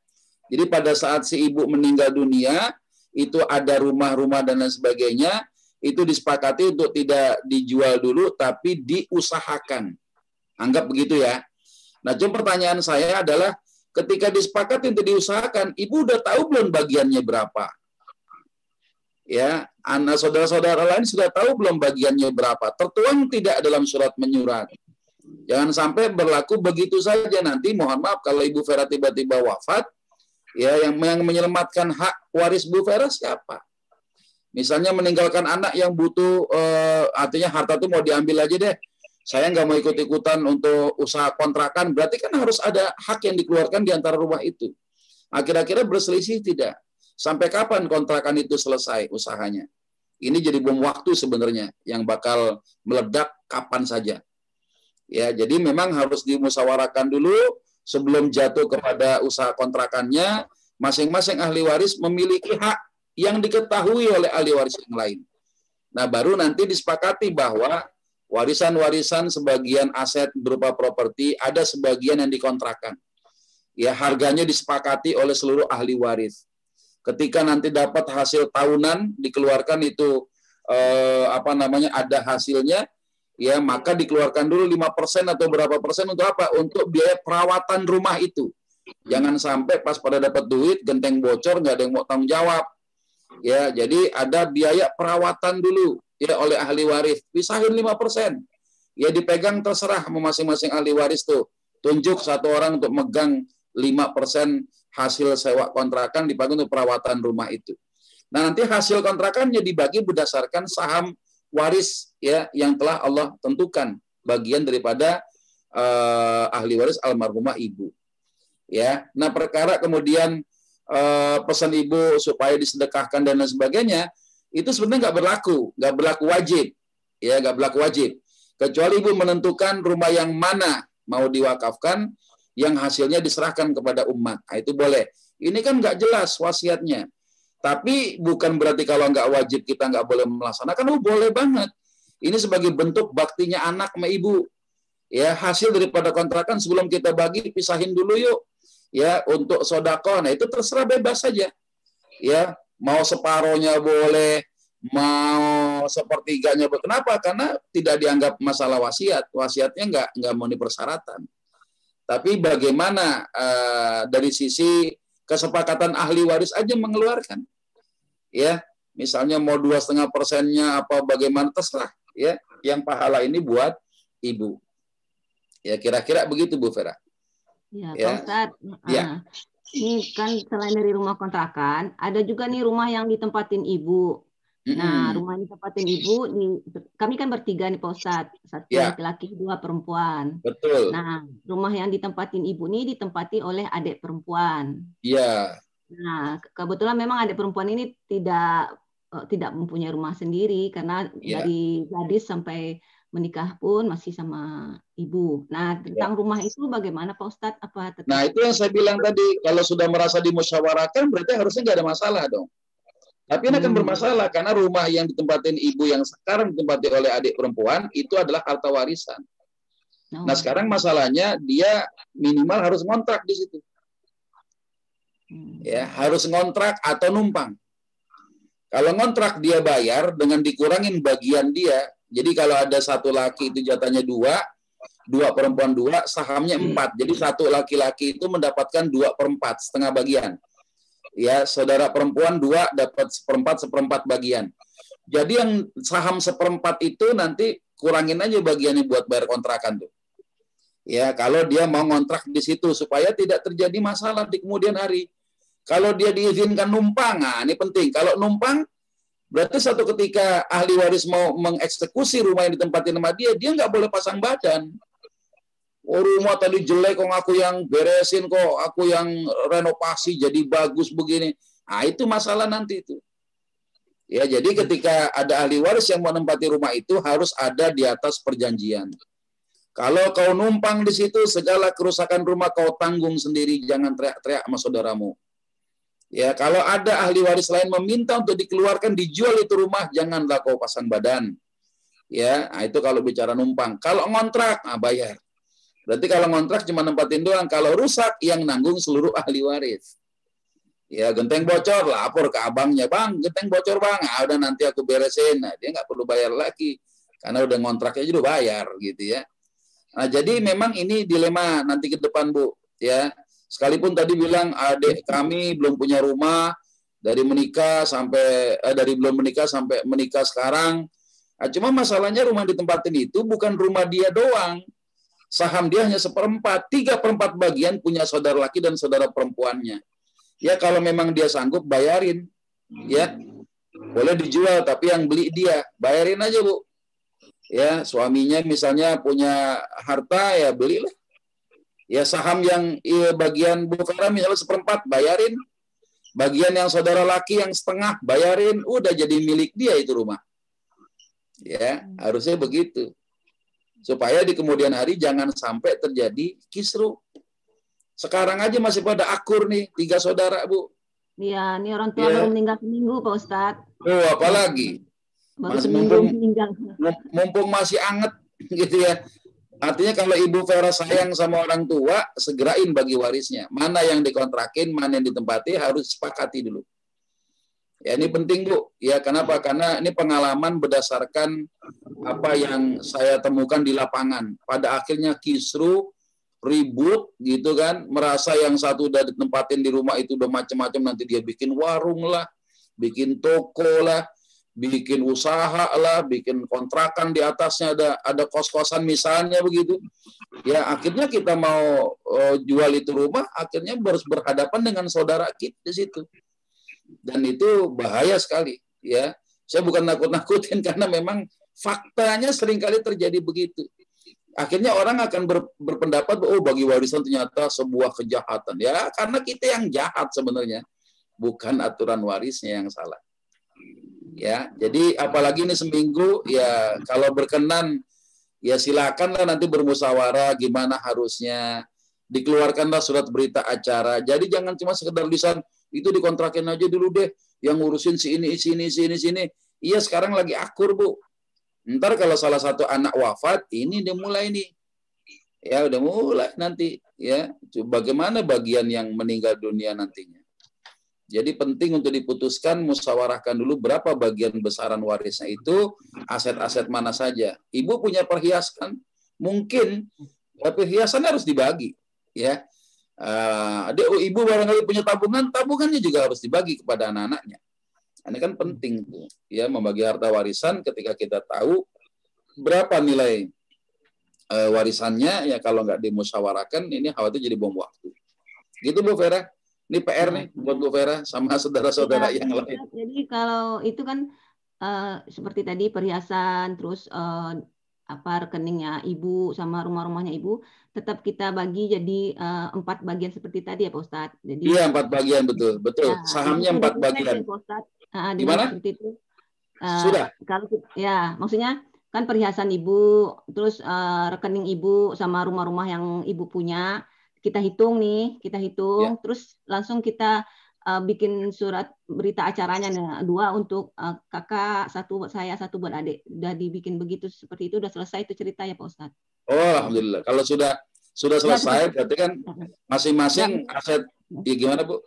Jadi pada saat si ibu meninggal dunia, itu ada rumah-rumah dan lain sebagainya, itu disepakati untuk tidak dijual dulu, tapi diusahakan. Anggap begitu ya. Nah, cuma pertanyaan saya adalah, ketika disepakati untuk diusahakan, ibu udah tahu belum bagiannya berapa? Ya, anak saudara-saudara lain sudah tahu belum bagiannya berapa? Tertuang tidak dalam surat menyurat. Jangan sampai berlaku begitu saja nanti, mohon maaf, kalau Ibu Vera tiba-tiba wafat, ya, yang menyelamatkan hak waris Bu Vera siapa? Misalnya meninggalkan anak yang butuh, artinya harta itu mau diambil aja deh. Saya nggak mau ikut-ikutan untuk usaha kontrakan. Berarti kan harus ada hak yang dikeluarkan di antara rumah itu. Akhir-akhirnya berselisih tidak. Sampai kapan kontrakan itu selesai usahanya? Ini jadi bom waktu sebenarnya yang bakal meledak kapan saja. Ya, jadi memang harus dimusyawarahkan dulu. Sebelum jatuh kepada usaha kontrakannya, masing-masing ahli waris memiliki hak yang diketahui oleh ahli waris yang lain. Nah, baru nanti disepakati bahwa warisan-warisan sebagian aset berupa properti, ada sebagian yang dikontrakkan. Ya, harganya disepakati oleh seluruh ahli waris. Ketika nanti dapat hasil tahunan, dikeluarkan itu, ada hasilnya, ya maka dikeluarkan dulu 5% atau berapa persen untuk apa? Untuk biaya perawatan rumah itu. Jangan sampai pas pada dapat duit, genteng bocor, nggak ada yang mau tanggung jawab. Ya, jadi ada biaya perawatan dulu ya oleh ahli waris. Pisahin 5%. Ya dipegang terserah masing-masing ahli waris tuh. Tunjuk satu orang untuk megang 5% hasil sewa kontrakan dipakai untuk perawatan rumah itu. Nah, nanti hasil kontrakannya dibagi berdasarkan saham waris ya yang telah Allah tentukan, bagian daripada ahli waris almarhumah ibu. Ya. Nah, perkara kemudian pesan ibu supaya disedekahkan dan lain sebagainya, itu sebenarnya nggak berlaku wajib. Ya, nggak berlaku wajib. Kecuali ibu menentukan rumah yang mana mau diwakafkan, yang hasilnya diserahkan kepada umat. Nah, itu boleh. Ini kan nggak jelas wasiatnya. Tapi bukan berarti kalau nggak wajib kita nggak boleh melaksanakan. Boleh banget. Ini sebagai bentuk baktinya anak sama ibu. Ya, hasil daripada kontrakan sebelum kita bagi, pisahin dulu yuk. Ya, untuk sodako. Nah, itu terserah, bebas saja. Ya, mau separohnya boleh, mau sepertiganya boleh. Kenapa? Karena tidak dianggap masalah wasiat. Wasiatnya nggak memenuhi persyaratan. Tapi bagaimana dari sisi kesepakatan ahli waris aja mengeluarkan, ya, misalnya mau 2,5%-nya apa bagaimana terserah, ya, yang pahala ini buat ibu, ya, kira-kira begitu Bu Vera.
Ya,
Ya.
Pak Ustadz,
Ya.
ini kan selain dari rumah kontrakan, ada juga nih rumah yang ditempatin ibu. Nah, rumah yang ditempatin ibu, kami kan bertiga nih Pak Ustadz, satu
Ya.
laki-laki, 2 perempuan.
Betul.
Nah, rumah yang ditempatin ibu ini ditempati oleh adik perempuan.
Iya.
Nah, kebetulan memang adik perempuan ini tidak mempunyai rumah sendiri karena
Ya.
dari gadis sampai menikah pun masih sama ibu. Nah, tentang rumah itu bagaimana Pak Ustadz? Apa tetap?
Nah, itu yang saya bilang tadi, kalau sudah merasa dimusyawarahkan berarti harusnya nggak ada masalah dong. Tapi ini akan bermasalah karena rumah yang ditempatin ibu yang sekarang ditempati oleh adik perempuan itu adalah harta warisan. Nah, sekarang masalahnya dia minimal harus ngontrak di situ. Ya, harus ngontrak atau numpang. Kalau ngontrak dia bayar dengan dikurangin bagian dia. Jadi kalau ada satu laki itu jatahnya 2 perempuan 2, sahamnya 4. Jadi satu laki-laki itu mendapatkan 2/4, setengah bagian. Ya, saudara perempuan 2 dapat 1/4 bagian. Jadi yang saham 1/4 itu nanti kurangin aja bagiannya buat bayar kontrakan tuh. Ya, kalau dia mau ngontrak di situ supaya tidak terjadi masalah di kemudian hari. Kalau dia diizinkan numpang, nah ini penting. Kalau numpang, berarti satu ketika ahli waris mau mengeksekusi rumah yang ditempatin sama dia nggak boleh pasang badan. Oh, rumah tadi jelek kok, aku yang beresin kok, aku yang renovasi jadi bagus begini. Nah, itu masalah nanti itu. Ya, jadi ketika ada ahli waris yang menempati rumah itu harus ada di atas perjanjian. Kalau kau numpang di situ, segala kerusakan rumah kau tanggung sendiri, jangan teriak-teriak sama saudaramu. Ya, kalau ada ahli waris lain meminta untuk dikeluarkan, dijual itu rumah, janganlah kau pasang badan. Ya, nah itu kalau bicara numpang. Kalau ngontrak, nah bayar. Berarti kalau ngontrak cuma nempatin doang. Kalau rusak, yang nanggung seluruh ahli waris. Ya, genteng bocor, lapor ke abangnya. Bang, genteng bocor bang. Nah, udah nanti aku beresin. Nah, dia nggak perlu bayar lagi. Karena udah ngontraknya juga bayar. Gitu ya. Nah, jadi memang ini dilema nanti ke depan, Bu. Ya, sekalipun tadi bilang adik kami belum punya rumah. Dari menikah sampai, dari belum menikah sampai menikah sekarang. Nah, cuma masalahnya rumah ditempatin itu bukan rumah dia doang. Saham dia hanya 1/4, 3/4 bagian punya saudara laki dan saudara perempuannya. Ya, kalau memang dia sanggup bayarin, ya boleh dijual, tapi yang beli dia, bayarin aja Bu. Ya, suaminya misalnya punya harta, ya belilah. Ya, saham yang bagian Bu Vera misalnya 1/4, bayarin. Bagian yang saudara laki yang setengah, bayarin. Udah jadi milik dia itu rumah. Ya, harusnya begitu. Supaya di kemudian hari jangan sampai terjadi kisruh. Sekarang aja masih pada akur nih, 3 saudara, Bu.
Iya, ini orang tua baru meninggal seminggu, Pak Ustadz.
Oh, apalagi. Masih mumpung masih anget, gitu ya. Artinya kalau Ibu Vera sayang sama orang tua, segerain bagi warisnya. Mana yang dikontrakin, mana yang ditempati, harus sepakati dulu. Ya, ini penting Bu. Ya, kenapa? Karena ini pengalaman berdasarkan apa yang saya temukan di lapangan. Pada akhirnya kisruh, ribut gitu kan, merasa yang satu udah ditempatin di rumah itu udah macam-macam, nanti dia bikin warung lah, bikin toko lah, bikin usaha lah, bikin kontrakan di atasnya ada kos-kosan misalnya begitu. Ya, akhirnya kita mau jual itu rumah, akhirnya harus berhadapan dengan saudara kita di situ. Dan itu bahaya sekali, ya. Saya bukan nakut-nakutin karena memang faktanya seringkali terjadi begitu. Akhirnya orang akan berpendapat, oh bagi warisan ternyata sebuah kejahatan. Ya, karena kita yang jahat sebenarnya, bukan aturan warisnya yang salah. Ya, jadi apalagi ini seminggu, ya kalau berkenan, ya silakanlah nanti bermusyawarah gimana harusnya. Dikeluarkanlah surat berita acara. Jadi jangan cuma sekedar lisan, itu dikontrakin aja dulu deh, yang ngurusin si ini. Iya, sekarang lagi akur, Bu. Ntar kalau salah satu anak wafat, ini udah mulai nih. Ya, udah mulai nanti. Ya, bagaimana bagian yang meninggal dunia nantinya. Jadi penting untuk diputuskan, musyawarahkan dulu berapa bagian besaran warisnya itu, aset-aset mana saja. Ibu punya perhiasan, mungkin perhiasan harus dibagi. Ya, ibu barangkali punya tabungan, tabungannya juga harus dibagi kepada anak-anaknya. Ini kan penting tuh, ya, membagi harta warisan ketika kita tahu berapa nilai warisannya. Ya kalau nggak dimusyawarahkan, ini khawatir jadi bom waktu. Gitu Bu Vera. Ini PR nih buat Bu Vera sama saudara-saudara yang lain.
Jadi kalau itu kan seperti tadi perhiasan, terus rekeningnya ibu sama rumah-rumahnya ibu, tetap kita bagi jadi 4 bagian seperti tadi ya Pak Ustadz. Jadi,
iya, 4 bagian, betul. Ya, sahamnya 4 bagian.
Gimana? Seperti itu.
Sudah.
Kalau ya, maksudnya kan perhiasan ibu, terus rekening ibu sama rumah-rumah yang ibu punya, kita hitung, ya. Terus langsung kita bikin surat berita acaranya, 2 untuk kakak, 1 buat saya, 1 buat adik. Udah dibikin begitu, seperti itu, udah selesai itu cerita ya Pak Ustadz.
Oh, alhamdulillah. Kalau sudah selesai, berarti kan masing-masing aset, ya gimana Bu?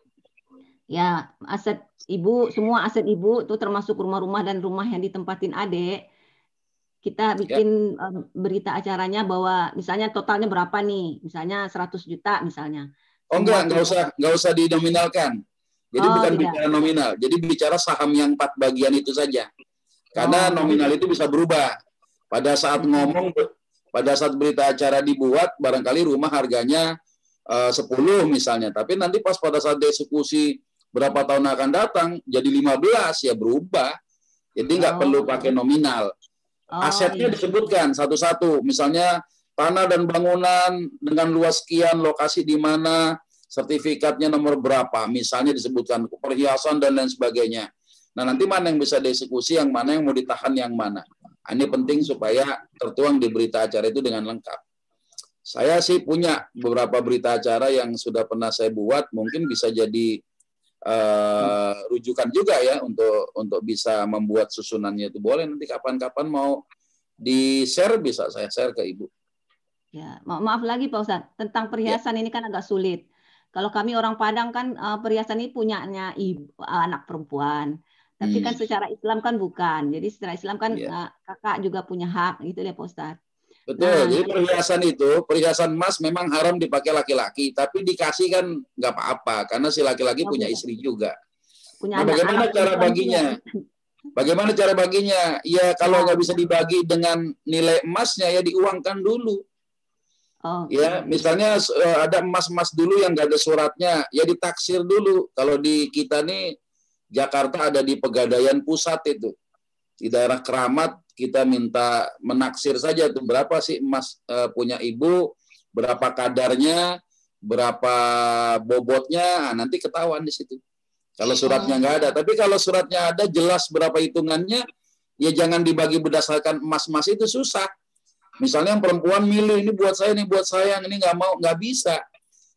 Ya, aset ibu, semua aset ibu itu termasuk rumah-rumah dan rumah yang ditempatin adik. Kita bikin berita acaranya bahwa misalnya totalnya berapa nih, misalnya 100 juta misalnya.
Oh enggak usah dinominalkan. Jadi bukan tidak bicara nominal, jadi bicara saham yang 4 bagian itu saja. Karena nominal itu bisa berubah. Pada saat pada saat berita acara dibuat, barangkali rumah harganya 10 misalnya, tapi nanti pas pada saat dieksekusi berapa tahun akan datang jadi 15, ya berubah. Jadi nggak perlu pakai nominal. Asetnya disebutkan satu-satu, misalnya tanah dan bangunan dengan luas sekian, lokasi di mana, sertifikatnya nomor berapa, misalnya disebutkan perhiasan dan lain sebagainya. Nah, nanti mana yang bisa dieksekusi, yang mana yang mau ditahan, yang mana. Ini penting supaya tertuang di berita acara itu dengan lengkap. Saya sih punya beberapa berita acara yang sudah pernah saya buat, mungkin bisa jadi rujukan juga ya untuk bisa membuat susunannya itu. Boleh nanti kapan-kapan mau di-share, bisa saya share ke Ibu.
Ya, maaf lagi Pak Ustadz, tentang perhiasan ini kan agak sulit. Kalau kami orang Padang kan perhiasan ini punyanya anak perempuan. Tapi kan secara Islam kan bukan. Jadi secara Islam kan kakak juga punya hak, gitu ya Pak Ustadz.
Betul. Jadi perhiasan emas memang haram dipakai laki-laki, tapi dikasih kan nggak apa-apa karena si laki-laki punya istri juga. Nah, bagaimana cara baginya? Bagaimana cara baginya? Ya kalau nggak bisa dibagi dengan nilai emasnya, ya diuangkan dulu. Ya, misalnya ada emas-emas dulu yang nggak ada suratnya, ya ditaksir dulu. Kalau di kita nih Jakarta ada di Pegadaian Pusat itu, di daerah Keramat, kita minta menaksir saja tuh berapa sih emas punya ibu, berapa kadarnya, berapa bobotnya, nanti ketahuan di situ. Kalau suratnya nggak ada, tapi kalau suratnya ada jelas berapa hitungannya, ya jangan dibagi berdasarkan emas-emas, itu susah. Misalnya yang perempuan milih, ini buat saya, ini buat saya, ini nggak mau, nggak bisa.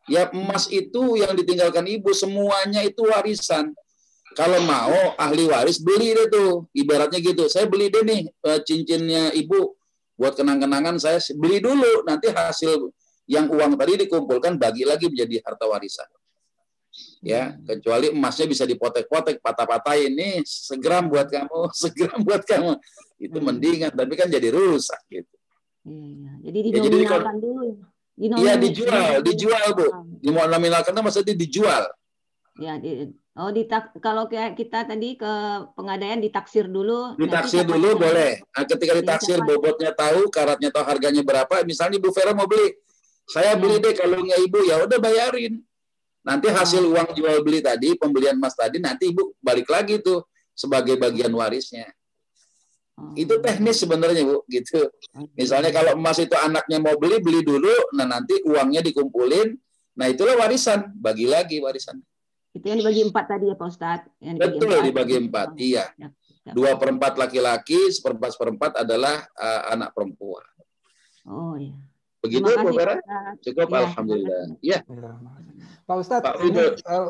Ya emas itu yang ditinggalkan ibu, semuanya itu warisan. Kalau mau ahli waris beli deh tuh, ibaratnya gitu. Saya beli deh nih cincinnya ibu buat kenang-kenangan, saya beli dulu. Nanti hasil yang uang tadi dikumpulkan bagi lagi menjadi harta warisan. Ya, kecuali emasnya bisa dipotek-potek, patah-patahin nih, segram buat kamu, segram buat kamu. Itu mendingan, tapi kan jadi rusak gitu.
Jadi dinominalkan dulu.
Iya, dijual Bu. Dinominalkan maksudnya dijual.
Ya, kalau kayak kita tadi ke Pegadaian ditaksir dulu.
Ditaksir dulu boleh. Nah, ketika ditaksir bobotnya tahu, karatnya tahu, harganya berapa. Misalnya Bu Vera mau beli, saya beli deh kalungnya ibu, ya udah bayarin. Nanti hasil uang jual beli tadi, pembelian emas tadi, nanti ibu balik lagi tuh sebagai bagian warisnya. Itu teknis sebenarnya Bu, gitu. Misalnya kalau emas itu anaknya mau beli, beli dulu, nah nanti uangnya dikumpulin, nah itulah warisan, bagi lagi warisan.
Itu yang dibagi 4 tadi ya Pak Ustadz?
Betul, dibagi 4, iya. 2/4 laki-laki, 1/4 adalah anak perempuan.
Oh iya.
Begitu Bu Vera? Cukup ya, alhamdulillah. Iya.
Pak Ustadz,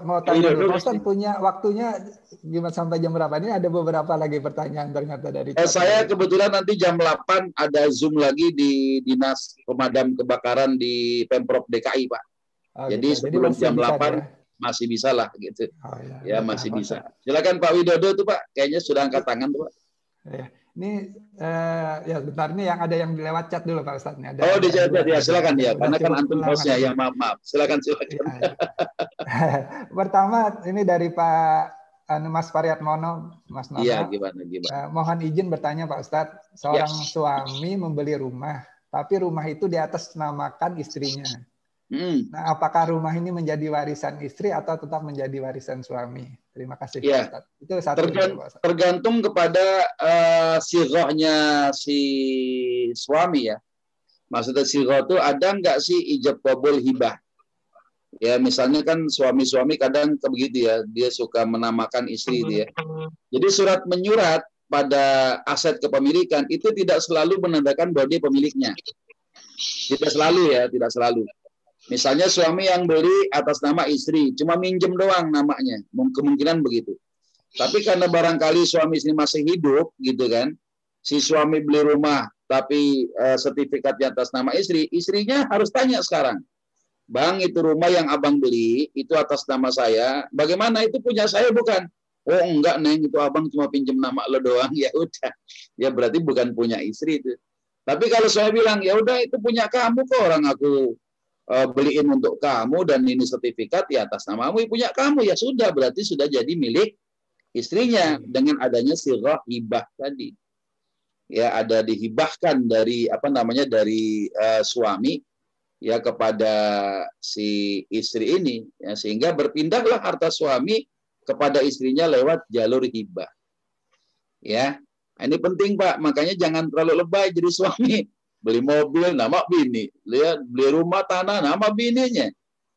mau tanya dulu, Pak Ustadz punya waktunya gimana sampai jam berapa? Ini ada beberapa lagi pertanyaan ternyata dari
saya kebetulan nanti jam 8 ada Zoom lagi di Dinas Pemadam Kebakaran di Pemprov DKI, Pak. Jadi gitu. Sebelum jam 8 ya? Masih bisa lah gitu. Oh, ya masih bisa. Silakan Pak Widodo tuh Pak, kayaknya sudah angkat tangan tuh Pak.
Ya. Ini ya bentar, ini yang ada yang lewat chat dulu Pak Ustadz. Ada,
di chat ya, silakan ya. Karena kan antum hostnya ya, maaf. Silakan.
Ya. Pertama ini dari Pak Mas Pariatmono, Mas Nona.
Iya, gimana?
Mohon izin bertanya Pak Ustadz, seorang suami membeli rumah, tapi rumah itu di atas namakan istrinya. Nah, apakah rumah ini menjadi warisan istri atau tetap menjadi warisan suami? Terima kasih Pak Ustadz. Itu satu.
Tergantung kepada sighahnya si suami ya. Maksudnya sighah itu ada nggak sih ijab qabul hibah? Ya misalnya kan suami-suami kadang begitu ya, dia suka menamakan istri itu ya. Jadi surat menyurat pada aset kepemilikan itu tidak selalu menandakan bahwa dia pemiliknya. Tidak selalu ya, tidak selalu. Misalnya suami yang beli atas nama istri, cuma minjem doang namanya, kemungkinan begitu. Tapi karena barangkali suami istri masih hidup, gitu kan, si suami beli rumah, tapi sertifikatnya atas nama istri, istrinya harus tanya sekarang, Bang, itu rumah yang abang beli, itu atas nama saya, bagaimana itu punya saya bukan? Oh enggak Neng, itu abang cuma pinjem nama lo doang, ya udah, ya berarti bukan punya istri itu. Tapi kalau saya bilang, ya udah itu punya kamu kok, orang aku beliin untuk kamu dan ini sertifikat ya atas namamu, punya kamu, ya sudah berarti sudah jadi milik istrinya dengan adanya sighah hibah tadi. Ya ada dihibahkan dari dari suami ya kepada si istri ini ya, sehingga berpindahlah harta suami kepada istrinya lewat jalur hibah. Ya. Ini penting Pak, makanya jangan terlalu lebay jadi suami. Beli mobil nama bini, beli rumah tanah nama bininya.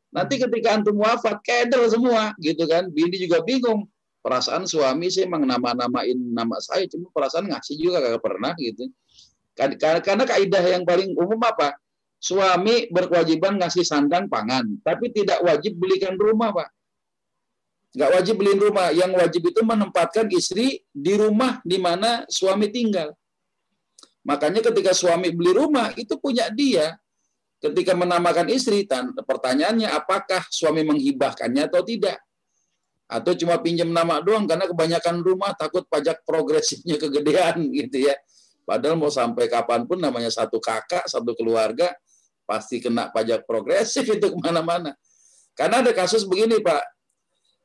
Nanti ketika antum wafat keder semua gitu kan, bini juga bingung. Perasaan suami sih emang namain nama saya, cuma perasaan ngasih juga kagak pernah gitu. Karena kaidah yang paling umum apa? Suami berkewajiban ngasih sandang pangan, tapi tidak wajib belikan rumah Pak. Nggak wajib beliin rumah, yang wajib itu menempatkan istri di rumah di mana suami tinggal. Makanya ketika suami beli rumah, itu punya dia. Ketika menamakan istri, pertanyaannya apakah suami menghibahkannya atau tidak? Atau cuma pinjam nama doang, karena kebanyakan rumah takut pajak progresifnya kegedean gitu ya. Padahal mau sampai kapanpun namanya satu kakak, satu keluarga, pasti kena pajak progresif itu kemana-mana. Karena ada kasus begini Pak,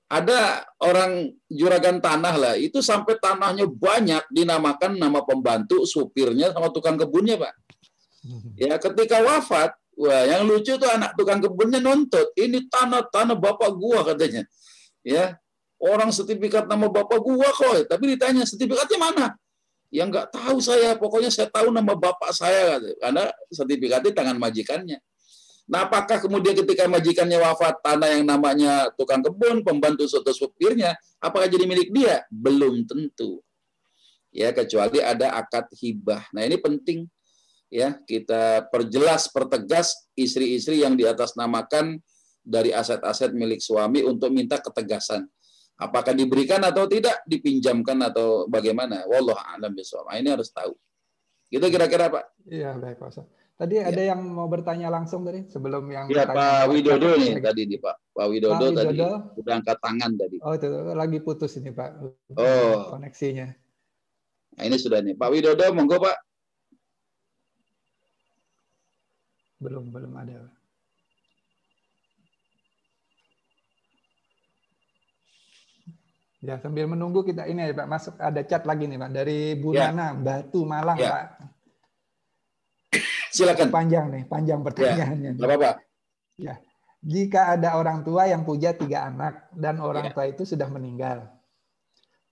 ada orang juragan tanah lah, itu sampai tanahnya banyak dinamakan nama pembantu, supirnya, sama tukang kebunnya Pak. Ya ketika wafat, wah yang lucu tuh anak tukang kebunnya nuntut, ini tanah bapak gua katanya. Ya orang sertifikat nama bapak gua kok, tapi ditanya sertifikatnya mana? Ya nggak tahu saya, pokoknya saya tahu nama bapak saya, karena sertifikatnya tangan majikannya. Nah, apakah kemudian ketika majikannya wafat, tanah yang namanya tukang kebun, pembantu atau supirnya, apakah jadi milik dia? Belum tentu. Ya, kecuali ada akad hibah. Nah, ini penting ya, kita pertegas istri-istri yang diatasnamakan dari aset-aset milik suami untuk minta ketegasan. Apakah diberikan atau tidak, dipinjamkan atau bagaimana? Wallahu a'lam bishawab. Ini harus tahu. Gitu kira-kira Pak.
Iya, baik Pak Ustaz. Tadi ada yang mau bertanya langsung tadi sebelum yang
ya, Pak Widodo nih tadi nih Pak. Pak Widodo tadi udah angkat tangan tadi.
Oh itu lagi putus ini Pak. Koneksinya.
Nah, ini sudah nih Pak Widodo, monggo Pak.
Belum ada. Ya sambil menunggu kita ini ya Pak, masuk ada chat lagi nih Pak dari Bu Nana Batu Malang Pak.
Silakan.
Panjang pertanyaannya.
Nggak apa-apa.
Ya. Jika ada orang tua yang punya 3 anak dan orang tua itu sudah meninggal.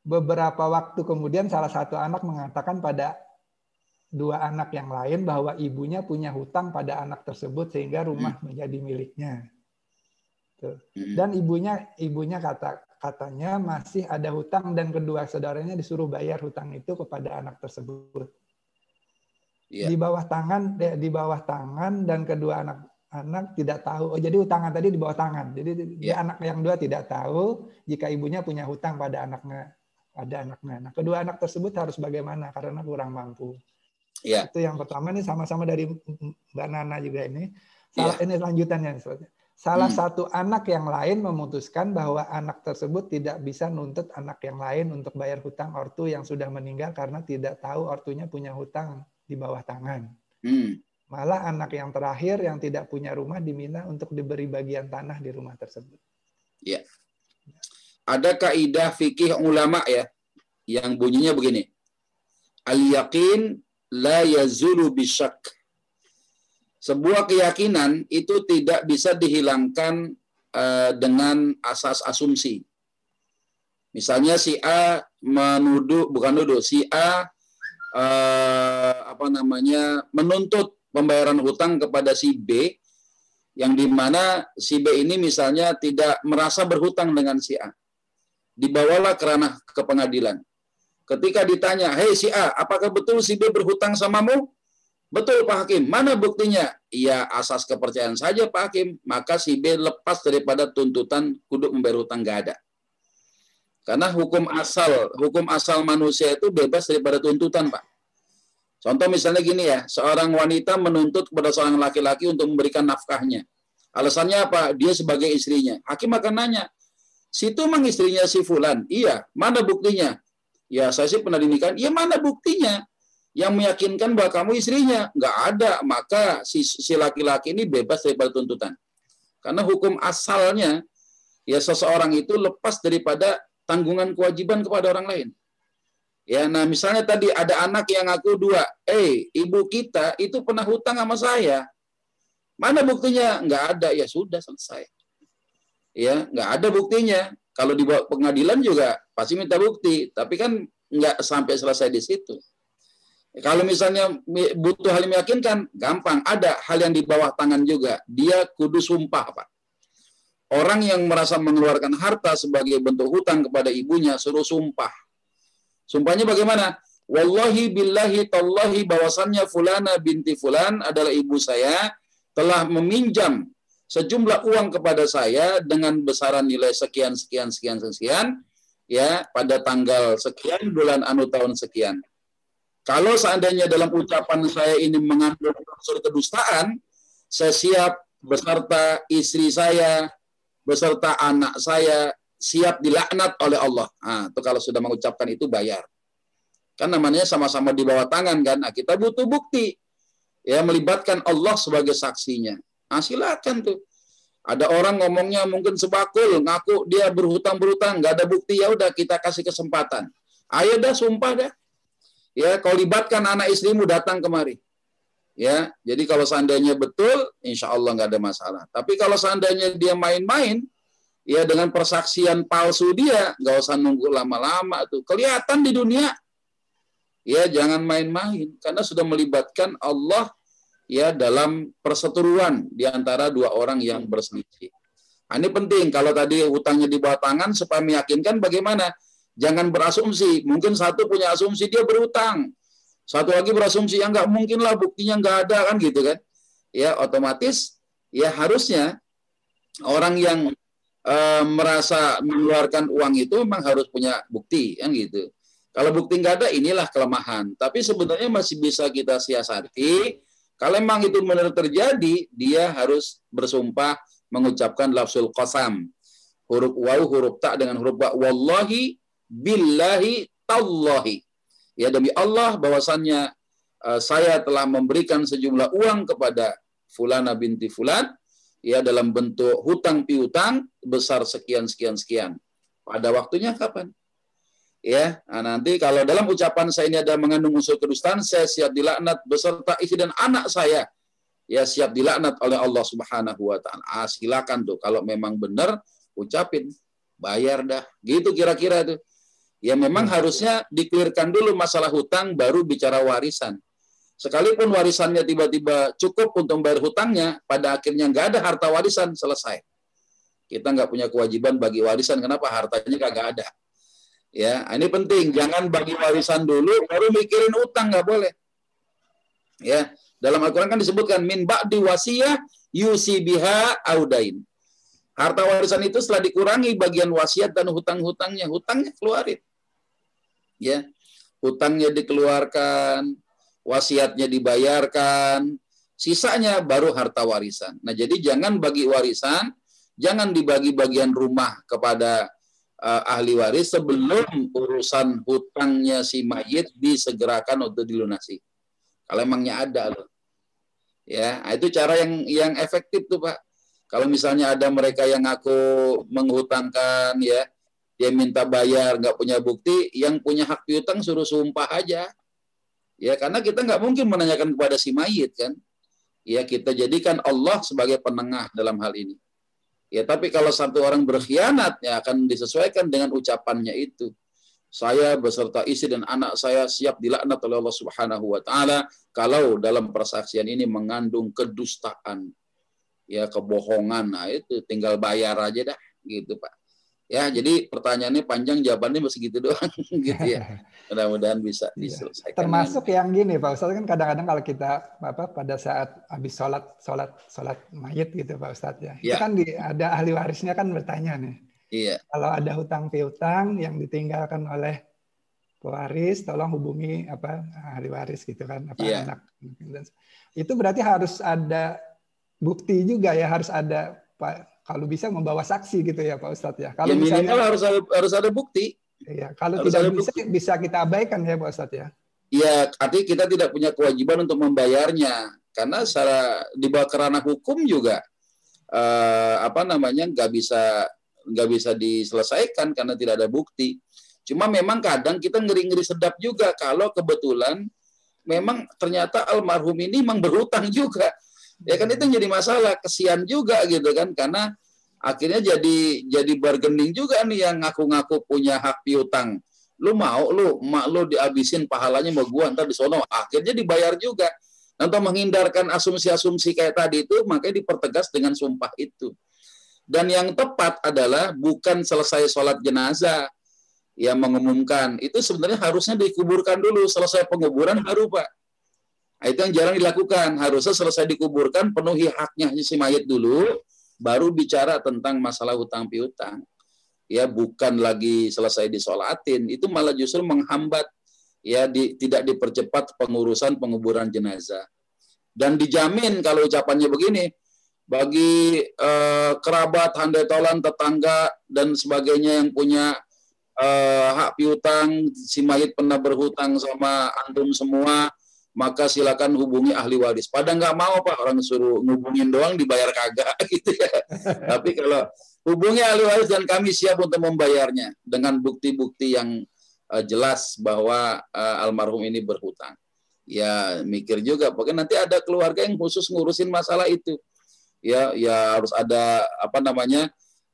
Beberapa waktu kemudian salah satu anak mengatakan pada 2 anak yang lain bahwa ibunya punya hutang pada anak tersebut sehingga rumah menjadi miliknya. Dan ibunya katanya masih ada hutang dan kedua saudaranya disuruh bayar hutang itu kepada anak tersebut. Di bawah tangan dan kedua anak tidak tahu. Oh, jadi hutangan tadi di bawah tangan. Jadi anak yang 2 tidak tahu jika ibunya punya hutang pada anaknya. Nah, kedua anak tersebut harus bagaimana karena kurang mampu. Itu yang pertama, nih sama-sama dari Mbak Nana juga ini. Ini lanjutannya. Salah satu anak yang lain memutuskan bahwa anak tersebut tidak bisa nuntut anak yang lain untuk bayar hutang ortu yang sudah meninggal karena tidak tahu ortunya punya hutang di bawah tangan. Malah anak yang terakhir yang tidak punya rumah diminta untuk diberi bagian tanah di rumah tersebut.
Ya. Ada kaidah fikih ulama ya yang bunyinya begini. Al-yaqin la yazulu bisyak. Sebuah keyakinan itu tidak bisa dihilangkan dengan asas asumsi. Misalnya si A si A menuntut pembayaran hutang kepada si B, yang dimana si B ini misalnya tidak merasa berhutang dengan si A. Dibawalah ke ranah ke pengadilan. Ketika ditanya, hei si A, apakah betul si B berhutang samamu? Betul Pak Hakim, mana buktinya? Ya asas kepercayaan saja Pak Hakim. Maka si B lepas daripada tuntutan kudu membayar hutang, nggak ada. Karena hukum asal manusia itu bebas daripada tuntutan Pak. Contoh misalnya gini ya, seorang wanita menuntut kepada seorang laki-laki untuk memberikan nafkahnya. Alasannya apa? Dia sebagai istrinya. Hakim akan nanya, situ memang istrinya si Fulan? Iya, mana buktinya? Ya saya sih pernah dinikahin. Ya mana buktinya? Yang meyakinkan bahwa kamu istrinya, nggak ada, maka si laki-laki ini bebas daripada tuntutan. Karena hukum asalnya, ya seseorang itu lepas daripada tanggungan kewajiban kepada orang lain. Ya, nah misalnya tadi ada anak yang ngaku 2, ibu kita itu pernah hutang sama saya. Mana buktinya? Nggak ada, ya sudah selesai. Ya, nggak ada buktinya. Kalau dibawa pengadilan juga pasti minta bukti, tapi kan nggak sampai selesai di situ. Kalau misalnya butuh hal yang meyakinkan, gampang. Ada hal yang di bawah tangan juga. Dia kudu sumpah, Pak. Orang yang merasa mengeluarkan harta sebagai bentuk hutang kepada ibunya, suruh sumpah. Sumpahnya bagaimana? Wallahi billahi tallahi bahwasannya Fulana binti Fulan adalah ibu saya, telah meminjam sejumlah uang kepada saya dengan besaran nilai sekian, ya, pada tanggal sekian, bulan anu tahun sekian. Kalau seandainya dalam ucapan saya ini mengandung unsur kedustaan, saya siap beserta istri saya, beserta anak saya, siap dilaknat oleh Allah. Nah, itu kalau sudah mengucapkan itu bayar. Kan namanya sama-sama di bawah tangan kan. Nah, kita butuh bukti. Ya, melibatkan Allah sebagai saksinya. Nah, silakan tuh. Ada orang ngomongnya mungkin sebakul, ngaku dia berhutang, nggak ada bukti, ya udah kita kasih kesempatan. Ayo dah sumpah dah. Ya, kau libatkan anak istrimu datang kemari. Ya, jadi kalau seandainya betul, insya Allah nggak ada masalah. Tapi kalau seandainya dia main-main, ya dengan persaksian palsu dia, nggak usah nunggu lama-lama tuh. Kelihatan di dunia. Ya, jangan main-main karena sudah melibatkan Allah ya dalam perseteruan di antara 2 orang yang berselisih. Nah, ini penting kalau tadi hutangnya di bawah tangan supaya meyakinkan bagaimana. Jangan berasumsi. Mungkin satu punya asumsi dia berhutang. Satu lagi berasumsi yang nggak mungkin lah, buktinya nggak ada kan gitu kan. Ya otomatis ya harusnya orang yang merasa mengeluarkan uang itu memang harus punya bukti kan gitu. Kalau bukti nggak ada, inilah kelemahan. Tapi sebenarnya masih bisa kita siasati. Kalau memang itu benar terjadi, dia harus bersumpah mengucapkan lafzul qasam. Huruf waw, huruf ta dengan huruf ba. Wallahi billahi tallahi. Ya demi Allah bahwasannya saya telah memberikan sejumlah uang kepada Fulana binti Fulan ya dalam bentuk hutang piutang besar sekian. Pada waktunya kapan? Ya, nah nanti kalau dalam ucapan saya ini ada mengandung unsur kedustaan, saya siap dilaknat beserta istri dan anak saya ya siap dilaknat oleh Allah Subhanahu wa taala. Silakan tuh kalau memang benar ucapin, bayar dah. Gitu kira-kira tuh. Ya memang harusnya dikelirkan dulu masalah hutang baru bicara warisan. Sekalipun warisannya tiba-tiba cukup untuk membayar hutangnya, pada akhirnya nggak ada harta warisan, selesai. Kita nggak punya kewajiban bagi warisan. Kenapa? Hartanya kagak ada. Ya, ini penting. Jangan bagi warisan dulu, baru mikirin utang, nggak boleh. Ya, dalam Al-Quran kan disebutkan min ba'di wasiyah yusi biha audain. Harta warisan itu setelah dikurangi bagian wasiat dan hutang-hutangnya keluarin. Ya, hutangnya dikeluarkan, wasiatnya dibayarkan, sisanya baru harta warisan. Nah, jadi jangan bagi warisan, jangan dibagi bagian rumah kepada ahli waris sebelum urusan hutangnya si mayit disegerakan untuk dilunasi. Kalau emangnya ada loh. Ya, itu cara yang efektif tuh, Pak. Kalau misalnya ada mereka yang ngaku menghutangkan, ya, dia minta bayar, nggak punya bukti, yang punya hak piutang suruh sumpah aja. Ya, karena kita nggak mungkin menanyakan kepada si mayit, kan. Ya, kita jadikan Allah sebagai penengah dalam hal ini. Ya, tapi kalau satu orang berkhianat, ya akan disesuaikan dengan ucapannya itu. Saya beserta istri dan anak saya siap dilaknat oleh Allah Subhanahu wa taala kalau dalam persaksian ini mengandung kedustaan. Ya, kebohongan. Nah, itu tinggal bayar aja dah, gitu, Pak. Ya, jadi pertanyaannya panjang, jawabannya masih gitu doang, gitu ya. Mudah-mudahan bisa diselesaikan.
Termasuk yang gini, Pak Ustadz, kan kadang-kadang kalau kita pada saat habis sholat mayit gitu, Pak Ustadz, ya. Itu kan ada ahli warisnya kan bertanya nih.
Iya.
Kalau ada hutang piutang yang ditinggalkan oleh pewaris, tolong hubungi ahli waris gitu kan, anak. Itu berarti harus ada bukti juga ya, harus ada Pak. Kalau bisa membawa saksi gitu ya Pak Ustadz ya. Kalau
ya minimal harus ada bukti.
Iya, kalau harus tidak bisa kita abaikan ya Pak Ustadz ya.
Iya, artinya kita tidak punya kewajiban untuk membayarnya karena secara di bawah kerana hukum juga nggak bisa diselesaikan karena tidak ada bukti. Cuma memang kadang kita ngeri-ngeri sedap juga kalau kebetulan memang ternyata almarhum ini memang berhutang juga. Ya kan itu jadi masalah, kesian juga gitu kan, karena akhirnya jadi bargaining juga nih yang ngaku-ngaku punya hak piutang. Lu mau emak lu dihabisin pahalanya sama gua ntar di sono, akhirnya dibayar juga. Untuk menghindarkan asumsi-asumsi kayak tadi itu, makanya dipertegas dengan sumpah itu. Dan yang tepat adalah bukan selesai sholat jenazah yang mengumumkan, itu sebenarnya harusnya dikuburkan dulu, selesai penguburan baru Pak. Itu yang jarang dilakukan. Harusnya selesai dikuburkan, penuhi haknya si mayit dulu, baru bicara tentang masalah hutang piutang. Ya, bukan lagi selesai disolatin. Itu malah justru menghambat, ya, tidak dipercepat pengurusan penguburan jenazah. Dan dijamin kalau ucapannya begini, bagi kerabat, handai tolan, tetangga, dan sebagainya yang punya hak piutang, si mayit pernah berhutang sama antum semua, maka silakan hubungi ahli waris. Pada nggak mau Pak, orang suruh ngubungin doang dibayar kagak gitu ya. Tapi kalau hubungi ahli waris dan kami siap untuk membayarnya dengan bukti-bukti yang jelas bahwa almarhum ini berhutang. Ya mikir juga, pokoknya nanti ada keluarga yang khusus ngurusin masalah itu. Ya harus ada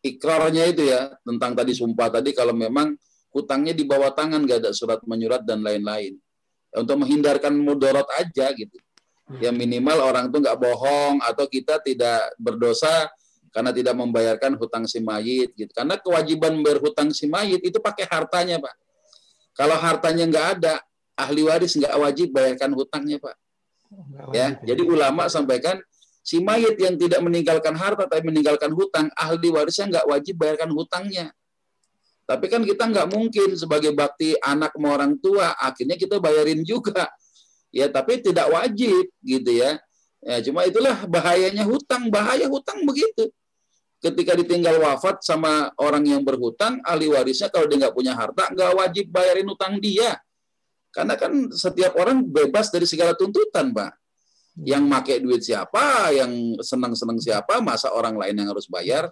ikrarnya itu ya, tentang tadi sumpah tadi kalau memang hutangnya di bawah tangan, nggak ada surat menyurat dan lain-lain. Untuk menghindarkan mudarat aja gitu. Ya minimal orang tuh nggak bohong atau kita tidak berdosa karena tidak membayarkan hutang si mayit gitu. Karena kewajiban membayar hutang si mayit itu pakai hartanya Pak. Kalau hartanya nggak ada, ahli waris nggak wajib bayarkan hutangnya Pak. Ya, jadi ulama sampaikan si mayit yang tidak meninggalkan harta tapi meninggalkan hutang, ahli warisnya nggak wajib bayarkan hutangnya. Tapi kan kita nggak mungkin sebagai bakti anak sama orang tua, akhirnya kita bayarin juga. Ya, tapi tidak wajib gitu ya. Ya, cuma itulah bahayanya hutang. Bahaya hutang begitu. Ketika ditinggal wafat sama orang yang berhutang, ahli warisnya kalau dia nggak punya harta, nggak wajib bayarin hutang dia. Karena kan setiap orang bebas dari segala tuntutan, Pak. Yang pakai duit siapa, yang senang-senang siapa, masa orang lain yang harus bayar.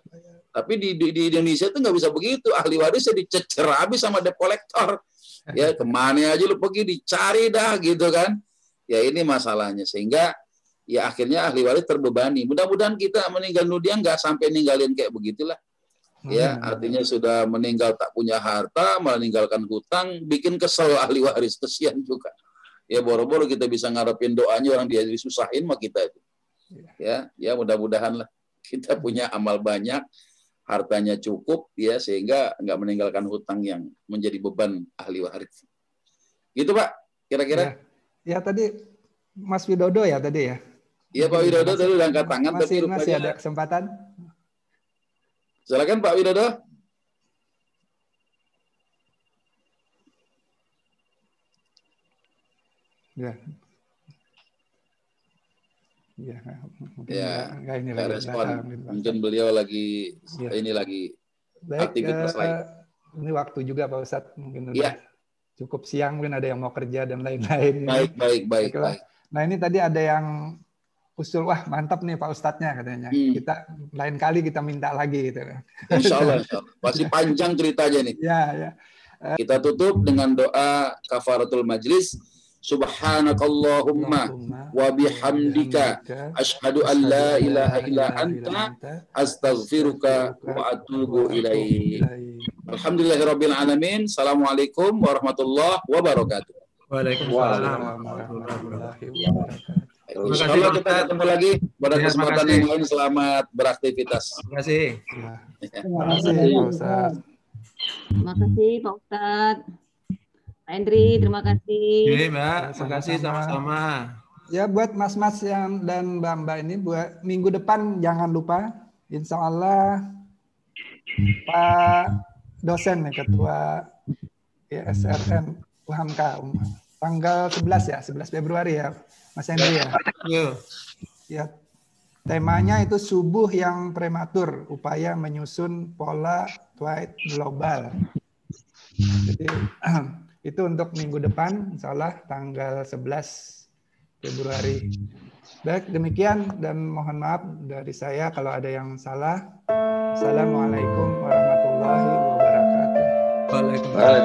Tapi di Indonesia itu nggak bisa begitu. Ahli warisnya dicecer habis sama debt collector. Ya, kemana aja lu pergi dicari dah gitu kan. Ya ini masalahnya. Sehingga ya akhirnya ahli waris terbebani. Mudah-mudahan kita meninggal dunia nggak sampai ninggalin kayak begitulah. Ya, artinya sudah meninggal tak punya harta, meninggalkan hutang, bikin kesel ahli waris, kesian juga. Ya boro-boro kita bisa ngarepin doanya orang dia disusahin mah kita itu. Ya mudah-mudahan lah kita punya amal banyak, hartanya cukup ya sehingga nggak meninggalkan hutang yang menjadi beban ahli waris. Gitu Pak, kira-kira?
Ya tadi Mas Widodo ya tadi ya.
Iya Pak Widodo tadi udah angkat tangan tapi
masih
rupanya
ada kesempatan.
Silakan Pak Widodo.
Ya. Ya, mungkin enggak ini lagi
respon. Mungkin beliau lagi ini lagi aktivitas lain.
Ini waktu juga Pak Ustadz, mungkin udah cukup siang, mungkin ada yang mau kerja dan lain-lain.
Baik.
Nah ini tadi ada yang usul, wah mantap nih Pak Ustadznya katanya. Kita lain kali kita minta lagi gitu.
Insya Allah. Masih panjang ceritanya nih.
Ya.
Kita tutup dengan doa kafaratul majlis. Subhanakallahumma wa bihamdika asyhadu an la ilaha illa anta astaghfiruka wa atubu ilaik. Alhamdulillahirabbil alamin. Assalamualaikum warahmatullahi wabarakatuh.
Waalaikumsalam warahmatullahi wabarakatuh.
Insyaallah kita ketemu lagi pada kesempatan yang lain. Selamat beraktivitas.
Terima kasih.
Terima kasih Pak Ustadz.
Terima kasih Pak Ustadz. Pak Hendri, terima kasih.
Oke, Mbak. Terima kasih sama-sama.
Ya, buat mas-mas yang dan mbak-mbak ini, buat minggu depan jangan lupa, insya Allah Pak dosen nih, Ketua ISRN UHAMKA, tanggal 11 ya, 11 Februari ya, Mas Hendri ya. Ya, temanya itu subuh yang prematur, upaya menyusun pola Dwight global. Jadi itu untuk minggu depan, insya Allah tanggal 11 Februari. Baik, demikian dan mohon maaf dari saya kalau ada yang salah. Assalamualaikum warahmatullahi wabarakatuh.
Waalaikumsalam.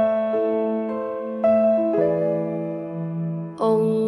Allah